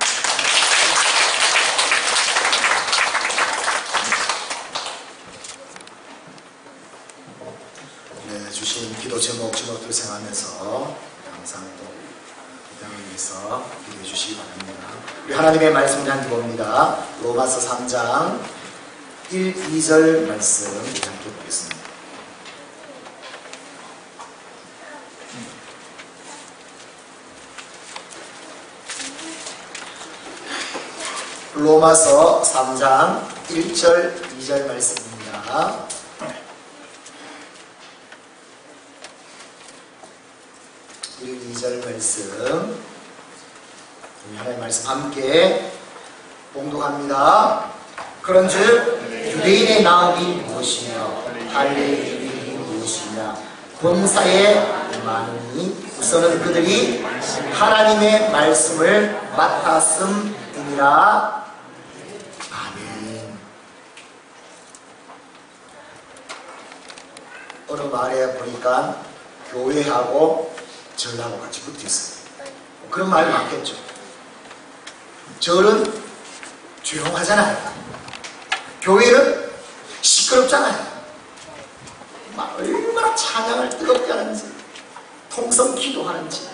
네, 주신 기도 제목들 생각하면서 항상 또 이땅을 위해서 기도해 주시기 바랍니다. 우리 하나님의 말씀을 함께 봅니다. 로마서 3장 1, 2절 말씀 함께 보겠습니다. 로마서 3장 1절 2절 말씀입니다. 우리 2절 말씀 우리 하나님의 말씀 함께 봉독합니다. 그런즉 유대인의 나음이 무엇이며 할례의 유익이 무엇이냐 범사에 많으니 우선은 그들이 하나님의 말씀을 맡았음이니라. 아멘. 어느 말에 보니까 교회하고 절하고 같이 붙어 있어요. 그런 말이 많겠죠. 절은 조용하잖아요. 교회는 시끄럽잖아요. 막 얼마나 찬양을 뜨겁게 하는지, 통성 기도하는지.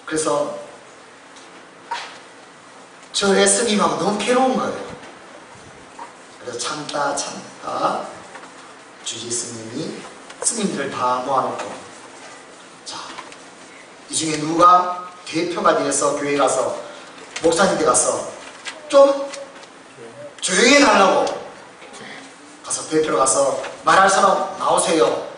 그래서 저 예수님하고 너무 괴로운 거예요. 그래서 참다 주지 스님이 스님들을 다 모아놓고, 자, 이 중에 누가 대표가 돼서 교회 가서 목사님께 가서 좀 조용히 해달라고 가서 대표로 가서 말할 사람 나오세요.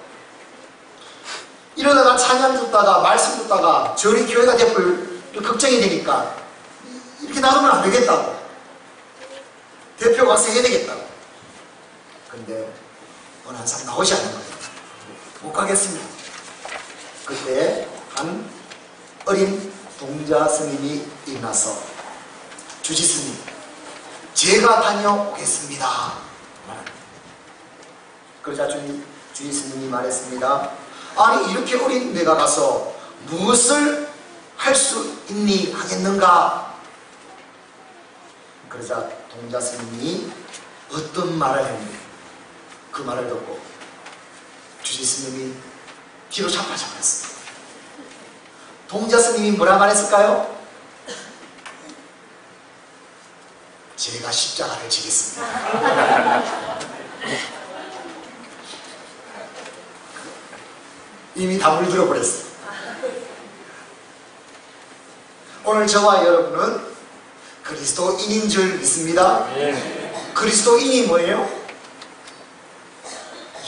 이러다가 찬양 듣다가 말씀 듣다가 저리 교회가 돼볼 걱정이 되니까 이렇게 나누면 안 되겠다고, 대표가 와서 해야 되겠다고. 근데 어느 한 사람 나오지 않는 거예요. 못 가겠습니다. 그때 한 어린 동자 스님이 일어나서, 주지 스님, 제가 다녀오겠습니다. 그러자 주지 스님이 말했습니다. 아니, 이렇게 어린 내가 가서 무엇을 할 수 있니 하겠는가? 그러자 동자 스님이 어떤 말을 했는데, 그 말을 듣고 주지 스님이 뒤로 자빠져버렸어요. 동자 스님이 뭐라 말했을까요? 제가 십자가를 지겠습니다. 이미 다 물들어버렸어요. 오늘 저와 여러분은 그리스도인인 줄 믿습니다. 그리스도인이 뭐예요?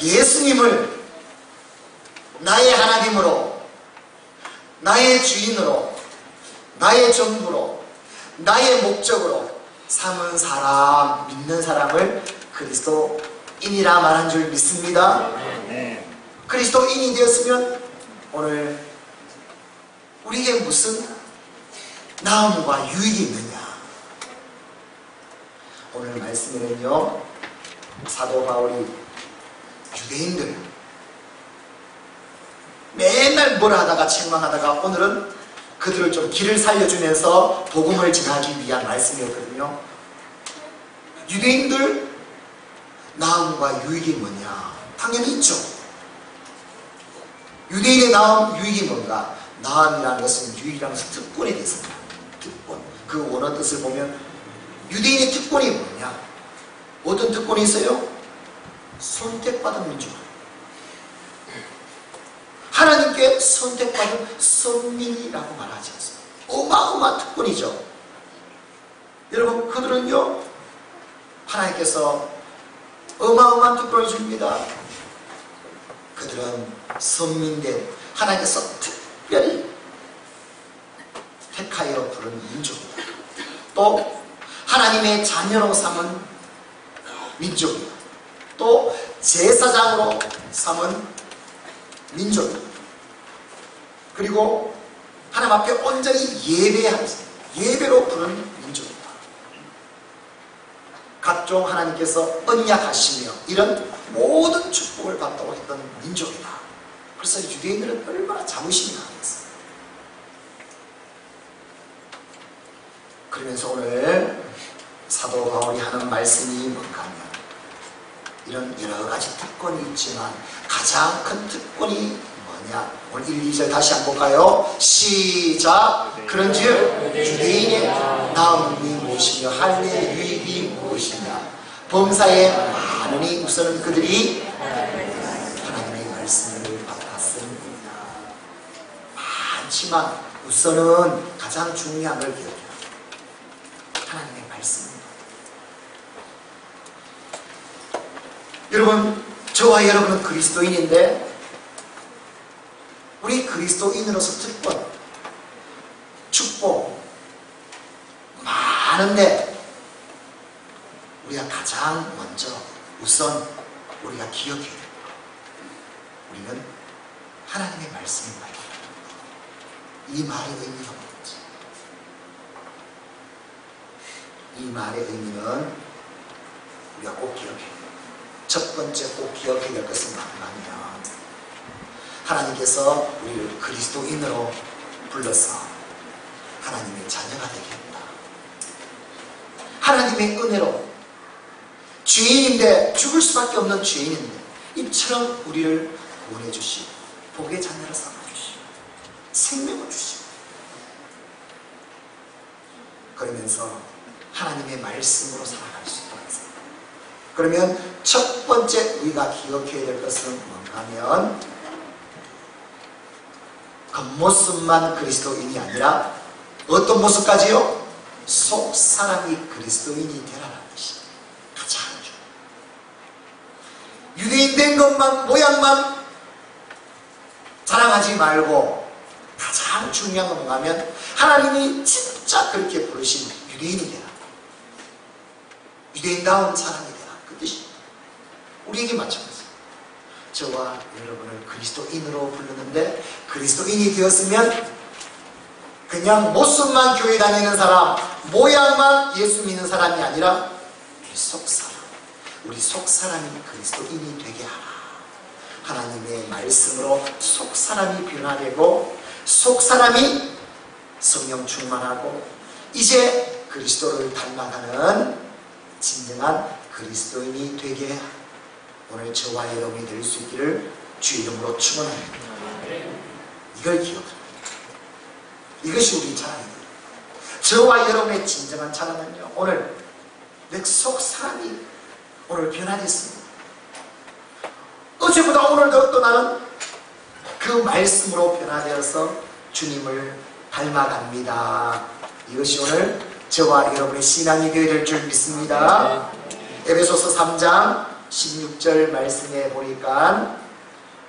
예수님을 나의 하나님으로, 나의 주인으로, 나의 전부로, 나의 목적으로 삼은 사람, 믿는 사람을 그리스도인이라 말한 줄 믿습니다. 그리스도인이 되었으면 오늘 우리에게 무슨 나음과 유익이 있느냐? 오늘 말씀에는요, 사도 바울이 유대인들 맨날 뭘 하다가 책망하다가 오늘은 그들을 좀 길을 살려주면서 복음을 전하기 위한 말씀이었거든요. 유대인들 나음과 유익이 뭐냐? 당연히 있죠. 유대인의 나음, 유익이 뭔가? 나음이라는 것은, 유익이라는 것은 특권에 대해서입니다. 특권. 그 원어 뜻을 보면 유대인의 특권이 뭐냐? 어떤 특권이 있어요? 선택받은 민족. 하나님께 선택받은 선민이라고 말하지 않습니다. 어마어마한 특권이죠. 여러분, 그들은요, 하나님께서 어마어마한 특권을 줍니다. 그들은 선민된, 하나님께서 특별히 택하여 부른 민족이다. 또 하나님의 자녀로 삼은 민족이다. 또 제사장으로 삼은 민족이다. 그리고 하나님 앞에 온전히 예배로 부른 민족이다. 각종 하나님께서 언약하시며 이런 모든 축복을 받도록 했던 민족이다. 그래서 유대인들은 얼마나 자부심이 강했어요. 그러면서 오늘 사도 바울이 하는 말씀이 뭔가 하면, 이런 여러 가지 특권이 있지만 가장 큰 특권이 뭐냐? 오늘 1, 2절 다시 한번 볼까요? 시작! 그런즉 유대인의 나음이 무엇이며 할례의 유익이 무엇이냐? 범사에 많으니 우선은 그들이 하나님의 말씀을 받았습니다. 많지만 우선은 가장 중요한 걸 기억해요. 하나님의 말씀입니다. 여러분, 저와 여러분은 그리스도인인데, 우리 그리스도인으로서 특권, 축복 많은데, 우리가 가장 먼저 우선 우리가 기억해야 됩니다. 우리는 하나님의 말씀입니다. 이 말의 의미가 뭔지, 이 말의 의미는 우리가 꼭 기억해야 돼요. 첫 번째 꼭 기억해야 될 것은 뭐냐면, 하나님께서 우리를 그리스도인으로 불러서 하나님의 자녀가 되게 했다. 하나님의 은혜로 죄인인데 죽을 수밖에 없는 죄인인데 이처럼 우리를 구원해 주시고 복의 자녀를 삼아주시고 생명을 주시고 그러면서 하나님의 말씀으로 살아갈 수 있도록 해서 그러면 첫 번째 우리가 기억해야 될 것은 뭔가 하면 겉모습만 그리스도인이 아니라 어떤 모습까지요? 속 사람이 그리스도인이 되라는 것이 가장 중요해요. 유대인 된 것만 모양만 자랑하지 말고 가장 중요한 건 뭔가 하면 하나님이 진짜 그렇게 부르신 유대인이 되라. 유대인다운 사람이 되라. 그 뜻이 우리에게 마찬가지예요. 저와 여러분을 그리스도인으로 부르는데 그리스도인이 되었으면 그냥 모습만 교회 다니는 사람, 모양만 예수 믿는 사람이 아니라 우리 속사람, 우리 속사람이 그리스도인이 되게 하라. 하나님의 말씀으로 속사람이 변화되고 속사람이 성령 충만하고 이제 그리스도를 닮아가는 진정한 그리스도인이 되게 하라. 오늘 저와 여러분이 될 수 있기를 주 이름으로 축원합니다. 이걸 기억합니다. 이것이 우리 자랑입니다. 저와 여러분의 진정한 자랑은요, 오늘 내 속 사람이 오늘 변화됐습니다. 어제보다 오늘 더 나는 그 말씀으로 변화되어서 주님을 닮아갑니다. 이것이 오늘 저와 여러분의 신앙이 되어야 될 줄 믿습니다. 에베소서 3장 16절 말씀에 보니까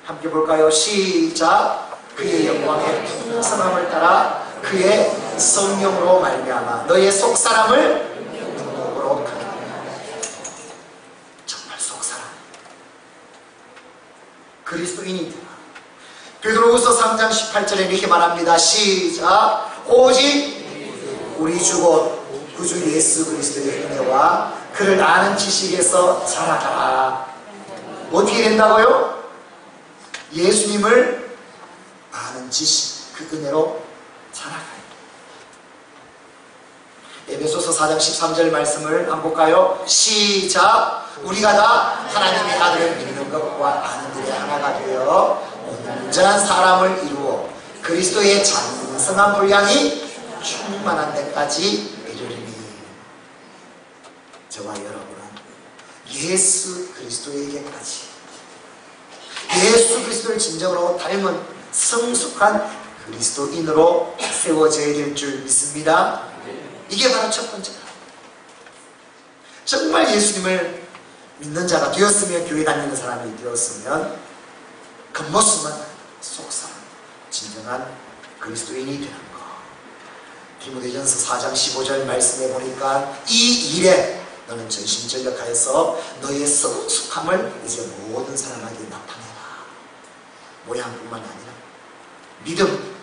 함께 볼까요? 시작. 그의 영광의 풍성함을 따라 그의 성령으로 말미암아 너의 속사람을 영으로 가라. 정말 속사람 그리스도인이 되라. 베드로후서 3장 18절에 이렇게 말합니다. 시작. 오직 우리 주 곧 구주 예수 그리스도의 은혜와 그를 아는 지식에서 자라가라. 어떻게 된다고요? 예수님을 아는 지식, 그 은혜로 자라가요. 에베소서 4장 13절 말씀을 한번 볼까요? 시작. 우리가 다 하나님의 아들을 믿는 것과 아는 들의 하나가 되어 온전한 사람을 이루어 그리스도의 장성한 분량이 충만한 데까지 이르리니. 저와 여러분은 예수 그리스도에게까지 예수 그리스도를 진정으로 닮은 성숙한 그리스도인으로 세워져야 될 줄 믿습니다. 이게 바로 첫 번째다. 정말 예수님을 믿는 자가 되었으면, 교회 다니는 사람이 되었으면 겉모습만 속사람, 진정한 그리스도인이 되는 것. 디모데전서 4장 15절 말씀에 보니까 이 일에 너는 전심전력하여서 너의 성숙함을 이제 모든 사람에게 나타내라. 모양뿐만 아니라 믿음,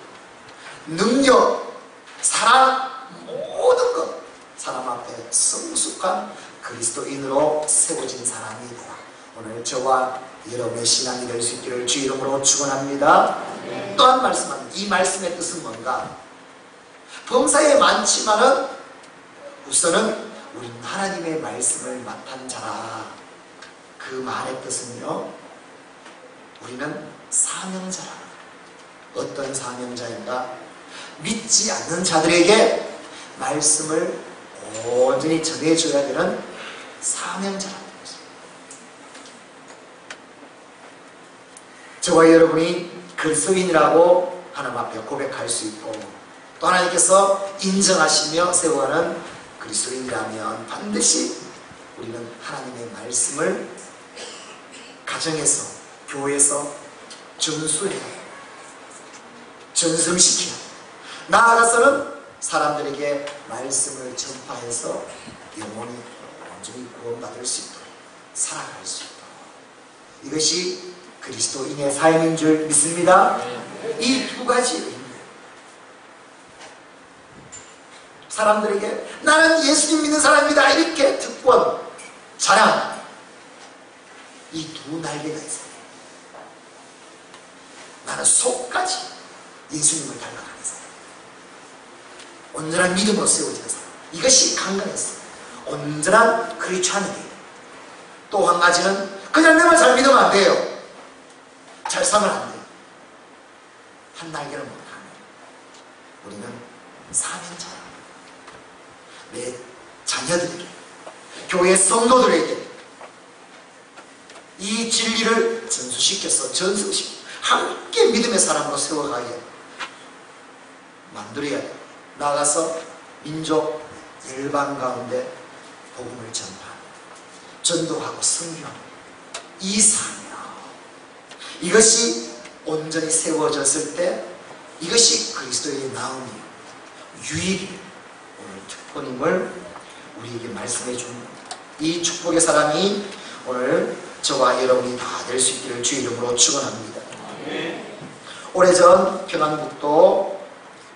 능력, 사랑, 모든 것 사람 앞에 성숙한 그리스도인으로 세워진 사람이 되라. 오늘 저와 여러분의 신앙이 될 수 있기를 주 이름으로 축원합니다. 또한 말씀합니다. 이 말씀의 뜻은 뭔가? 범사에 많지만은 우선은 우리는 하나님의 말씀을 맡은 자라. 그 말의 뜻은요, 우리는 사명자라. 어떤 사명자인가? 믿지 않는 자들에게 말씀을 온전히 전해줘야 되는 사명자라는 것입니다. 저와 여러분이 그리스도인이라고 하나님 앞에 고백할 수 있고 또 하나님께서 인정하시며 세워가는 그리스도인이라면 반드시 우리는 하나님의 말씀을 가정에서, 교회에서 전수해야, 전승시켜야, 나아가서는 사람들에게 말씀을 전파해서 영혼이 완전히 구원받을 수 있도록, 살아갈 수 있도록. 이것이 그리스도인의 삶인 줄 믿습니다. 이 두 가지 의미. 사람들에게 나는 예수님 믿는 사람이다 이렇게 특권, 자랑, 이 두 날개가 있어요. 나는 속까지 예수님을 닮아가는 사람, 온전한 믿음으로 세워지는 사람. 이것이 강건했어요. 온전한 크리스찬이 돼요. 또 한 가지는 그냥 내만 잘 믿으면 안 돼요. 잘 살면 안 돼요. 한 날개를 못하면 우리는 사명자예요. 내 자녀들에게, 교회 성도들에게 이 진리를 전수시켜서 전승시켜 함께 믿음의 사람으로 세워가게 만들어야 돼요. 나아가서 민족 열방 가운데 복음을 전파하고 전도하고 선교하고 이 사명, 이것이 온전히 세워졌을 때 이것이 그리스도의 나음이요 유익이요. 오늘 특권임을 우리에게 말씀해 준 이 축복의 사랑이 오늘 저와 여러분이 다 될 수 있기를 주의 이름으로 축원합니다. 오래전 평안북도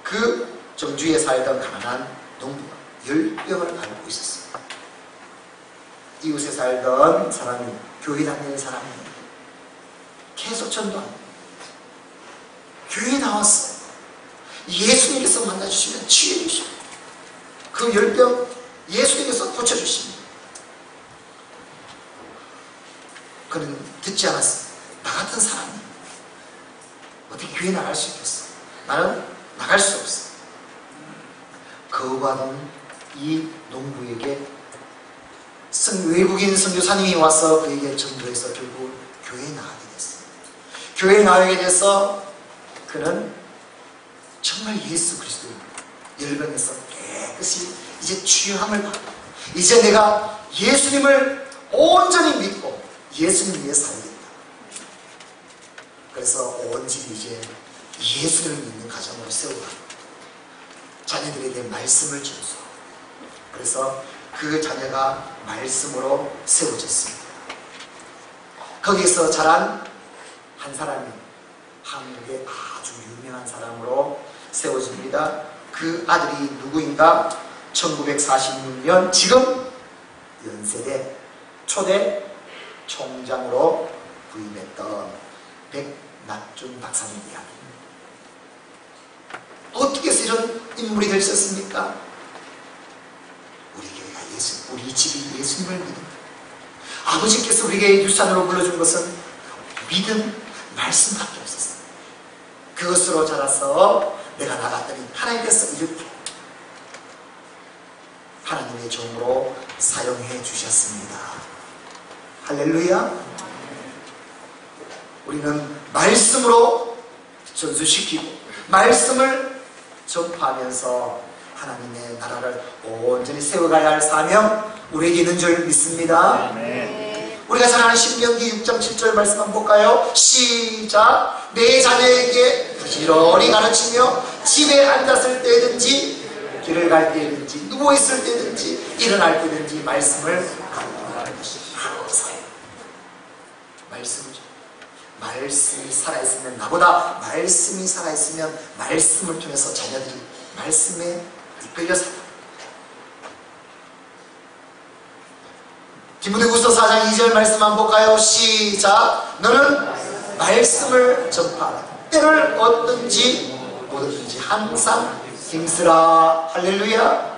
그 정주에 살던 가난한 농부가 열병을 앓고 있었어요. 이웃에 살던 사람이 교회 다니는 사람이에요. 계속 전도합니다. 교회에 나왔어요. 예수님께서 만나주시면 치유해주십니다. 그 열병 예수님께서 고쳐주십니다. 그는 듣지 않았어요. 나 같은 사람이 어떻게 교회 나갈 수 있겠어? 나는 나갈 수 없어. 거부하던 이 농부에게 외국인 선교사님이 와서 그에게 전도해서 결국 교회에 나가게 됐어요. 교회에 나가게 돼서 그는 정말 예수 그리스도의 열병에서 깨끗이 이제 치유함을 받고 이제 내가 예수님을 온전히 믿고 예수님 위해 살겠다. 그래서 온 집이 이제 예수를 믿는 가정으로 세워가고 자녀들에게 말씀을 전수하고 그래서 그 자녀가 말씀으로 세워졌습니다. 거기에서 자란 한 사람이 한국의 아주 유명한 사람으로 세워집니다. 그 아들이 누구인가? 1946년 지금 연세대 초대 총장으로 부임했던 백낙준 박사님 이야기입니다. 어떻게 해서 이런 인물이 될 수 있습니까? 우리 교회가 우리 집이 예수님을 믿음. 아버지께서 우리에게 유산으로 불러준 것은 믿음, 말씀밖에 없었어요. 그것으로 자라서 내가 나갔더니 하나님께서 이렇게 하나님의 종으로 사용해 주셨습니다. 할렐루야. 우리는 말씀으로 전수시키고 말씀을 전파하면서 하나님의 나라를 온전히 세워가야 할 사명 우리에게 있는 줄 믿습니다. 우리가 잘 아는 신명기 6장 7절 말씀 한번 볼까요? 시작. 내 자녀에게 부지런히 가르치며 집에 앉았을 때든지 길을 갈 때든지 누워있을 때든지 일어날 때든지 말씀을 가르치는 것이 항상 말씀이죠. 말씀이 살아있으면 나보다 말씀이 살아있으면 말씀을 통해서 자녀들이 말씀에 이끌려서 디모데후서 4장 2절 말씀 한번 볼까요? 시작. 너는 말씀을 전파하라. 때를 얻든지 못 얻든지 항상 힘쓰라. 할렐루야.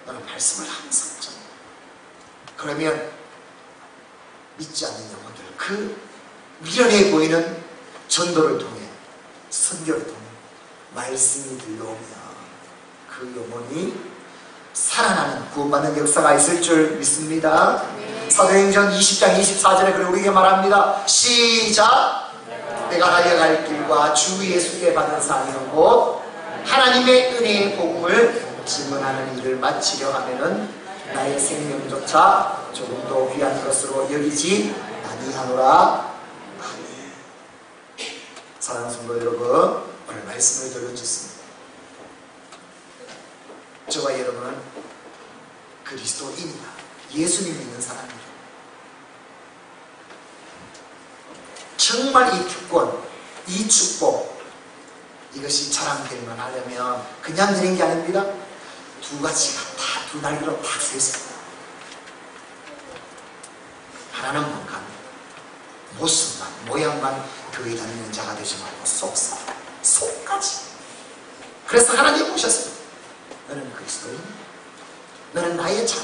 너는 말씀을 항상 전파. 그러면 믿지 않는 영혼들 그 미련해 보이는 전도를 통해 선교를 통해 말씀이 들려오면 그 영혼이 살아나는 구원받는 역사가 있을 줄 믿습니다. 사도행전 20장 24절에 그리고 우리에게 말합니다. 시작. 내가 달려갈 길과 주 예수께 받은 사명은 곧 하나님의 은혜의 복음을 증언하는 일을 마치려 하면은 나의 생명조차 조금 더 귀한 것으로 여기지 아니하노라. 아멘. 사랑하는 성도 여러분, 오늘 말씀을 들려주셨습니다. 저와 여러분은 그리스도인이다. 예수님 믿는 사람이다. 정말 이 특권, 이 축복, 이것이 자랑될만 하려면 그냥 되는 게 아닙니다. 두 가지가 다 두 날개로 다 서 있습니다. 하나는 뭔가 모습만, 모양만 교회 다니는 자가 되지 말고 속까지. 그래서 하나님 오셨습니다. 너는 그리스도인, 너는 나의 자녀,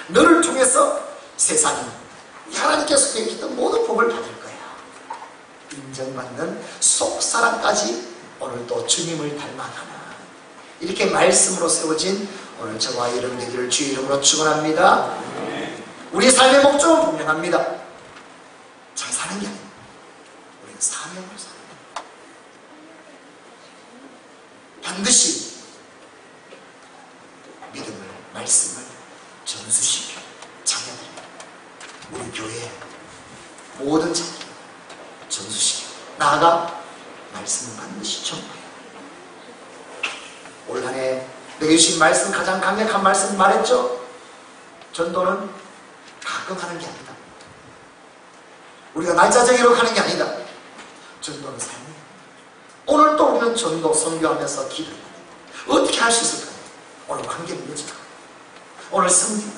너를 통해서 세상이 하나님께서 계획했던 모든 복을 받을 거야. 인정받는 속사람까지 오늘도 주님을 닮아가는 이렇게 말씀으로 세워진 오늘 저와 여러분 되기를 주의 이름으로 축원합니다. 우리의 삶의 목적은 분명합니다. 잘 사는 게 아니에요. 우리는 사명을 사는 거예요. 반드시 믿음을, 말씀을 전수시켜 자녀들, 우리 교회 모든 자녀 전수시켜 나아가 말씀을 반드시 전해요. 올 한 해 내게 주신 말씀, 가장 강력한 말씀 말했죠. 전도는 가끔 하는 게 아니다. 우리가 날짜정기로 하는 게 아니다. 전도는 삶이에요. 오늘 또 우리는 전도 선교하면서 기도해요. 어떻게 할 수 있을까요? 오늘 관계 맺을까? 오늘 성경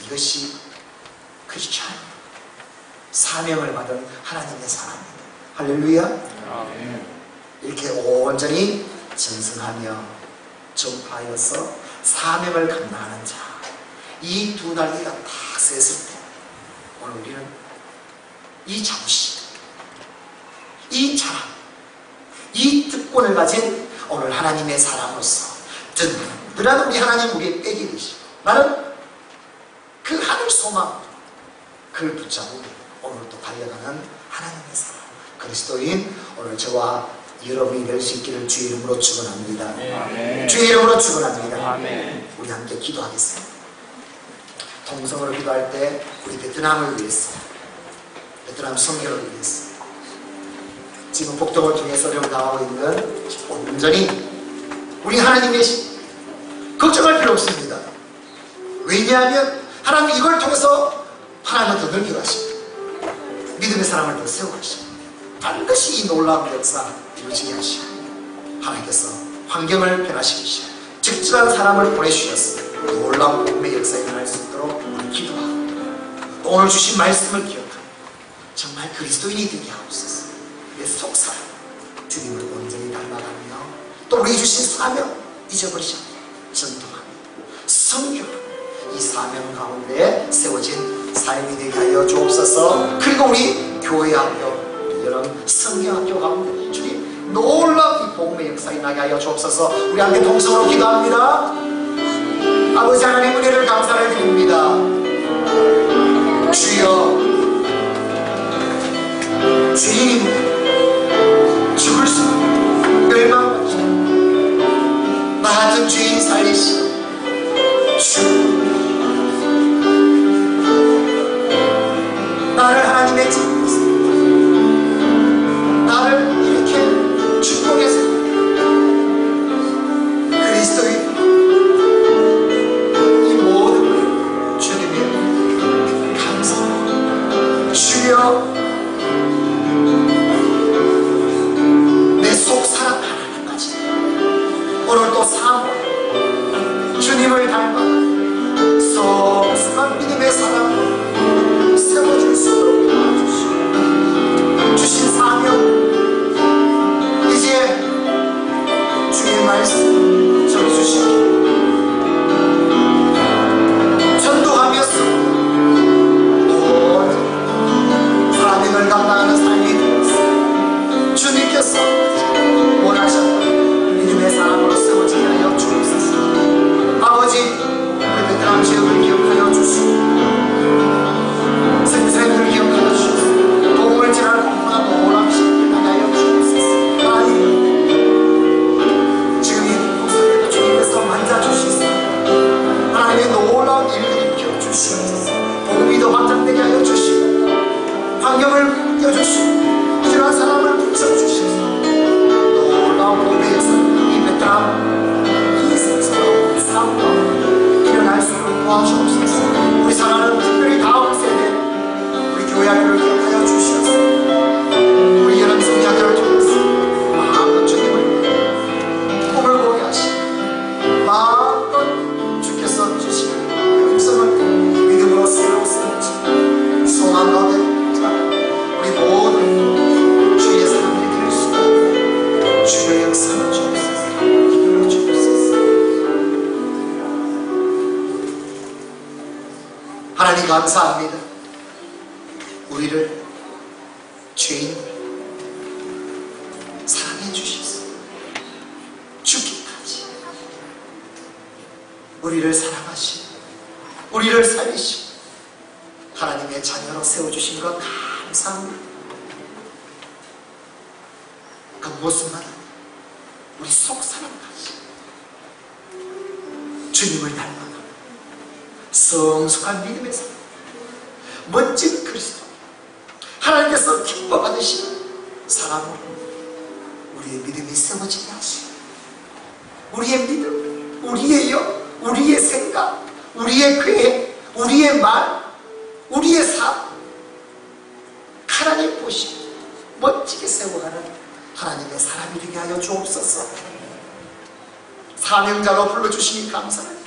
이것이 크리스찬 사명을 받은 하나님의 사람입니다. 할렐루야. 이렇게 온전히 전승하며 전파하여서 사명을 감당하는 자, 이 두 날개가 딱 섰을 때 오늘 우리는 이 자부심, 이 자랑, 이 특권을 가진 오늘 하나님의 사람으로서 든든한 우리 하나님 우리의 빽이 되시고 나는 그 하늘 소망 그를 붙잡고 오늘도 달려가는 하나님의 사람 그리스도인 오늘 저와 여러분이 될 수 있기를 주의 이름으로 축원합니다. 주의 이름으로 축원합니다. 우리 함께 기도하겠습니다. 통성으로 기도할 때 우리 베트남을 위해서, 베트남 선교를 위해서 지금 복동을 통해서 어려움 당하고 있는 온전히 우리 하나님의 걱정할 필요 없습니다. 왜냐하면 하나님 이걸 통해서 하나님은 더 넓게 가십니다. 믿음의 사람을 더 세워가십니다. 반드시 이 놀라운 역사 이루어지게 하시고 하나님께서 환경을 변화시키시고 적절한 사람을 보내주셔서 놀라운 복음의 역사에 일어날 수 있도록 우리 기도하고 또 오늘 주신 말씀을 기억하고 정말 그리스도인이 되게 하옵소서. 내 속사람 주님을 온전히 닮아가며 또 우리 주신 사명 잊어버리지 않고 전도하며 성교하며 이 사명 가운데 세워진 삶이 되게 하여 주옵소서. 그리고 우리 교회학교 이런 성경학교 가운데 주님 놀라운 이 복음의 역사에 나게 하여 주옵소서. 우리 함께 동성으로 기도합니다. 아버지 하나님 은혜를 감사를 드립니다. 주여 주인입니다. 죽을 수 멸망받지 나 같은 주인 살리시고 주 나를 하나님의 집에서 나를 이렇게 축복해서 그리스도인 이 모든 주님의 감사합니다. 주여 내 속 사람 하나님까지 오늘 또 사모 주님을 닮아 성숙한 믿음의 사람으로 세워질 수 있도록 도와주시고 주신 사명 이제 주의 말씀 전해주시고 전도하면서 모든 사명을 감당하는 삶이 되었어. 주님께서 원하셨던 믿음의 사람으로 세워지게 하여 주옵소서. 아버지 우리 베트남 지역을 기억하여 주시고 생생을 기억하여 주시옵소서. 도움을 지날 공부나 놀랍시게 하여 주옵소서. 하나님 지금 이 목소리에도 주님께서 만져주시옵소서. 하나님의 놀라운 일들을 일으켜 주시옵소서. 복음이 더 확장되게 하여 주시고 환경을 꾸겨주시고 이러한 사람을 붙여주시옵소서. 하나님 감사합니다. 우리를 죄인 사랑해 주셨어. 죽기까지 우리를 사랑하시고 우리를 살리시고 하나님의 자녀로 세워주신 것 감사합니다. 그 모습마다 우리 속사람까지 주님을 닮아가 성숙한 믿음의 삶, 멋진 그리스도, 하나님께서 기뻐 받으시는 사람으로 우리의 믿음이 세워지게 하시고 우리의 믿음, 우리의 영, 우리의 생각, 우리의 계획, 우리의 말, 우리의 삶 하나님 보시고 멋지게 세워가는 하나님의 사람이 되게 하여 주옵소서. 사명자로 불러주시니 감사를 드리고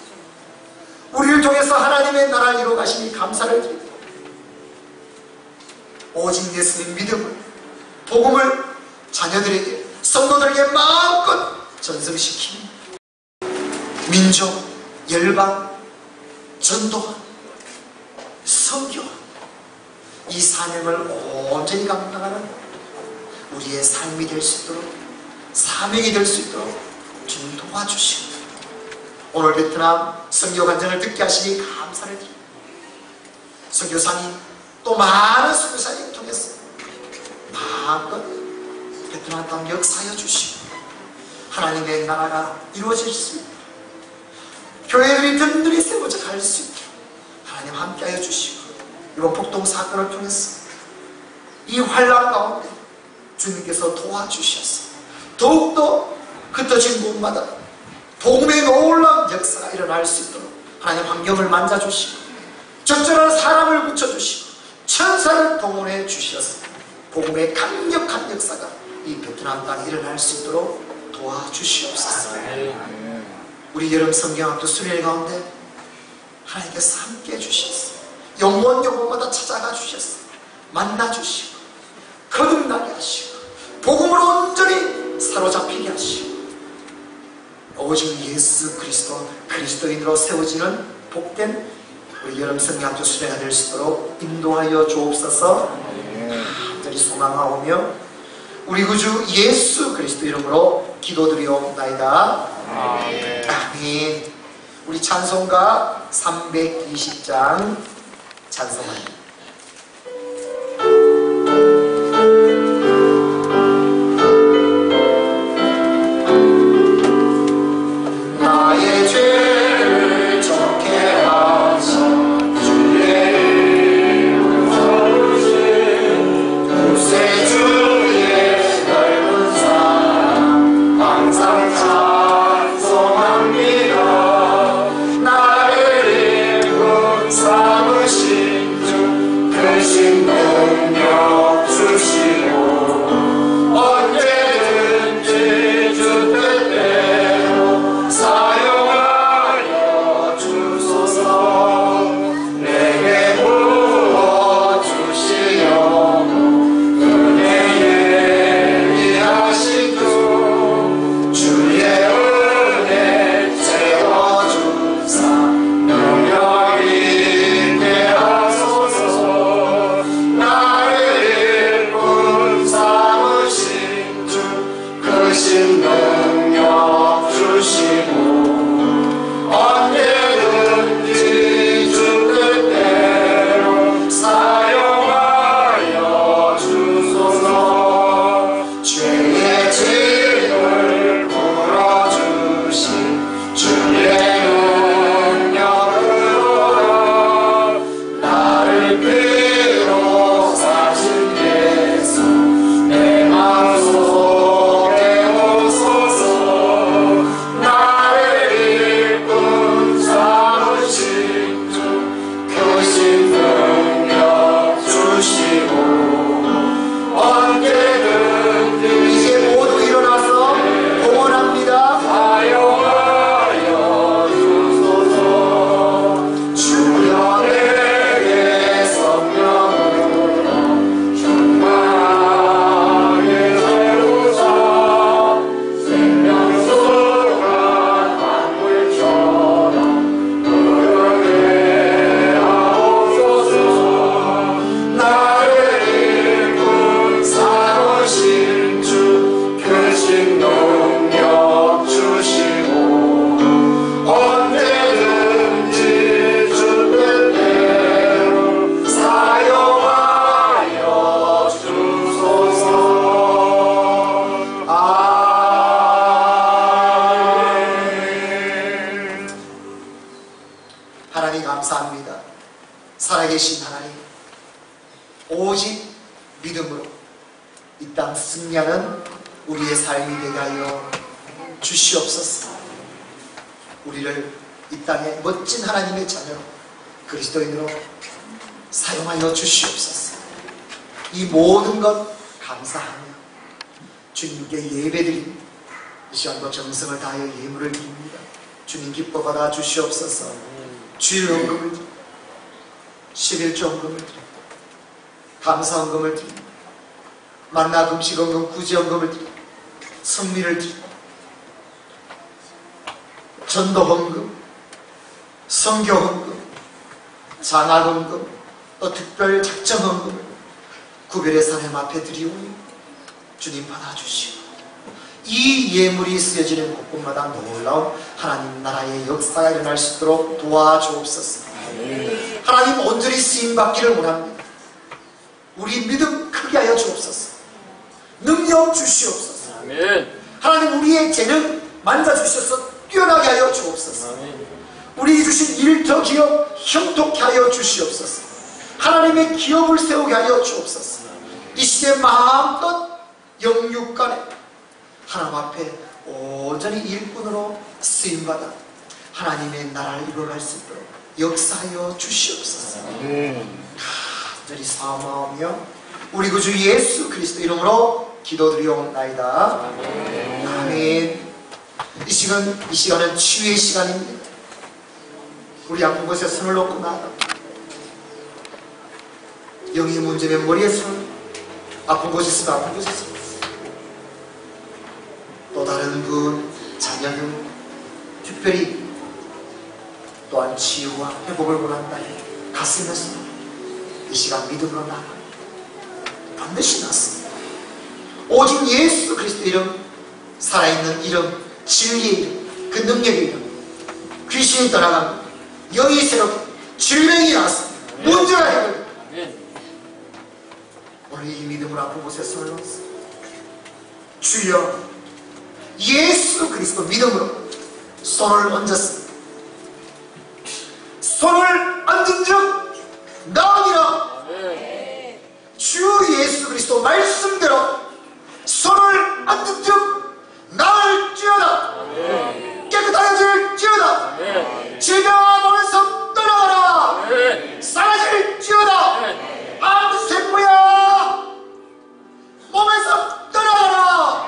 우리를 통해서 하나님의 나라를 이루어 가시니 감사를 드리고 오직 예수님 믿음을 복음을 자녀들에게 성도들에게 마음껏 전승시키는 민족, 열방, 전도와 선교와 이 사명을 온전히 감당하는 우리의 삶이 될 수 있도록 사명이 될 수 있도록 주님 도와주시고 오늘 베트남 선교관전을 듣게 하시니 감사를 드립니다. 선교사님 또 많은 선교사님 통해서 마음껏 베트남 땅 역사하여 주시고 하나님의 나라가 이루어질 수 있도록 교회들이 든든히 세워져 갈 수 있도록 하나님 함께하여 주시고 이번 폭동 사건을 통해서 이 환란 가운데 주님께서 도와주셔서 더욱더 흩어진 곳마다 복음의 놀라운 역사가 일어날 수 있도록 하나님 환경을 만져주시고 적절한 사람을 붙여주시고 천사를 동원해 주셔서 복음의 강력한 역사가 이 베트남 땅에 일어날 수 있도록 도와주시옵소서. 우리 여름 성경학교 수련회 가운데 하나님께서 함께 해주셨어요. 영혼마다 찾아가 주셨어요. 만나 주시고 거듭나게 하시고 복음으로 온전히 사로잡히게 하시고 오직 예수 그리스도 그리스도인으로 세워지는 복된 우리 여름 성경학교 수련회가 될 수 있도록 인도하여 주옵소서. 간절히 소망하오며 우리 구주 예수 그리스도 이름으로 기도드리옵나이다. 아멘. 우리 찬송가 320장 찬송합니다. 나의 죄를 적게 하사 주의 부서우신 구세주의 넓은 사랑 항상 찬송합니다. 나를 일꾼 삼으신 주 크신 능력 주시고 언제든지 주 뜻대로 사용하여 주소서. 내게 부어주시어 은혜에 이하신 주 주의 은혜 채워주사 능력 있게 하소서. 나를 일꾼 삼으신 주 크신 능력 주시고 언제든지 주 뜻대로 사용하여 주소서. 죄의 짐을 풀어주신 주의 능력으로 나를 피로 사신 예수 내 마음속에 오소서. 나를 일꾼 삼으신 주 크신 능력 주시고 언제든지 이제 모두 일어나 살아계신 하나님, 오직 믿음으로 이 땅 승리하는 우리의 삶이 되게 하여 주시옵소서. 우리를 이 땅에 멋진 하나님의 자녀로, 그리스도인으로 사용하여 주시옵소서. 이 모든 것 감사하며 주님께 예배드립니다. 이 시간도 정성을 다하여 예물을 드립니다. 주님 기뻐 받아 주시옵소서. 주일 헌금을 드립니다. 11조 헌금을 드립니다. 감사 헌금을 드립니다. 만나 금식 헌금, 구제 헌금을 드립니다. 성미를 드립니다. 전도 헌금, 선교 헌금, 장학 헌금, 또 특별 작정 헌금을 구별의 사람 앞에 드리오니 주님 받아주시고, 이 예물이 쓰여지는 곳곳마다 놀라운 하나님 나라의 역사가 일어날 수 있도록 도와주옵소서. 하나님 온전히 쓰임받기를 원합니다. 우리 믿음 크게 하여 주옵소서. 능력 주시옵소서. 하나님 우리의 재능 만져주셔서 뛰어나게 하여 주옵소서. 우리 주신 일터 기업 형통케 하여 주시옵소서. 하나님의 기업을 세우게 하여 주옵소서. 이 시대 마음껏 영육간에 하나님 앞에 온전히 일꾼으로 쓰임받아 하나님의 나라를 이루어갈 수 있도록 역사하여 주시옵소서. 간절히 사모하며 우리 구주 예수 그리스도 이름으로 기도드리옵나이다. 아멘. 이 시간은 치유의 시간입니다. 우리 아픈 곳에 손을 놓고 나아가, 영의 문제면 머리에 손, 아픈 곳이 있으면 아픈 곳에 손, 또 다른 분, 자녀들, 특별히 또한 치유와 회복을 원한다니 가슴에서 이 시간 믿음으로 나아가 반드시 낫습니다. 오직 예수 그리스도 이름, 살아있는 이름, 진리의 이름, 그 능력의 이름, 귀신이 떠나갑니다. 영이 새롭게, 질병이 나왔습니다. 문제가 해결됩니다. 오늘 이 믿음으로 아픈 곳에 손을 놓습니다. 주여, 예수 그리스도 믿음으로 손을 얹었습니다. 손을 얹은 즉 나으리라. 주 예수 그리스도 말씀대로 손을 얹은 즉 나을지어다. 깨끗하여질지어다. 질병아 몸에서 떠나가라. 사라질지어다. 암세포야 몸에서 떠나가라.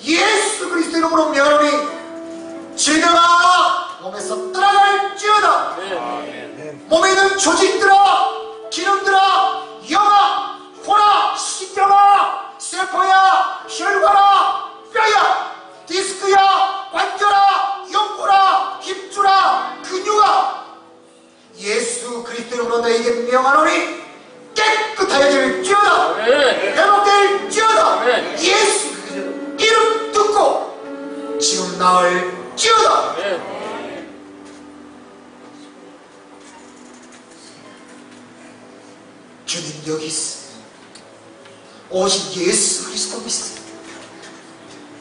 예수 그리스도 이름으로 명하노니 질병아 몸에서 떠나갈지어다. 몸에 있는 조직들아, 기능들아, 영아, 코나, 신경아, 세포야, 혈관아, 뼈야, 디스크야, 관절아, 연골아, 힘줄아, 근육아, 예수 그리스도 이름으로 너에게 명하노니 깨끗하여질지어다. 회복될지어다. 예수 그리스도 이름 듣고 지금 나을지어다. 주님 여기 있습니다. 오직 예수 그리스도 믿습니다.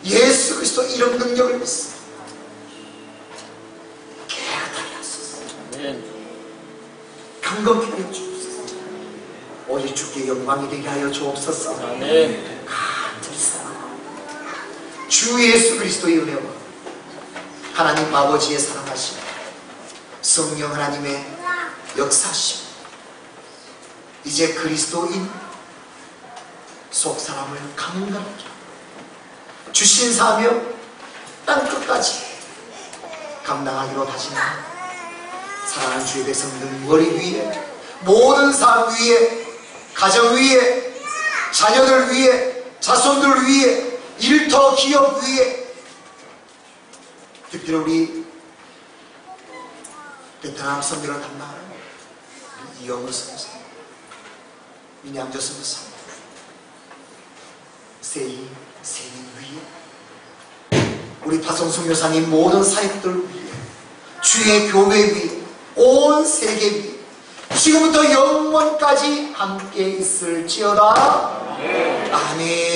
예수 그리스도 이름 능력을 믿습니다. 깨끗하게 하소서. 강건케 하여 주옵소서. 오직 주께 영광이 되게 하여 주옵소서. 간절히 사랑합니다. 주 예수 그리스도의 은혜와 하나님 아버지의 사랑하심, 성령 하나님의 역사심, 이제 그리스도인 속 사람을 강건하게 주신 사며 땅끝까지 감당하기로 다짐하는 사랑하는 주의 백성들 머리 위에, 모든 삶 위에, 가정 위에, 자녀들 위에, 자손들 위에, 일터 기업 위에, 특별히 우리 베트남 선교를 담당하는 이영우 선생, 민양조 선생, 세인 위에, 우리 파송송 교사님 모든 사역들 위에, 주의 교회 위에, 온 세계 위에 지금부터 영원까지 함께 있을지어다. 아멘.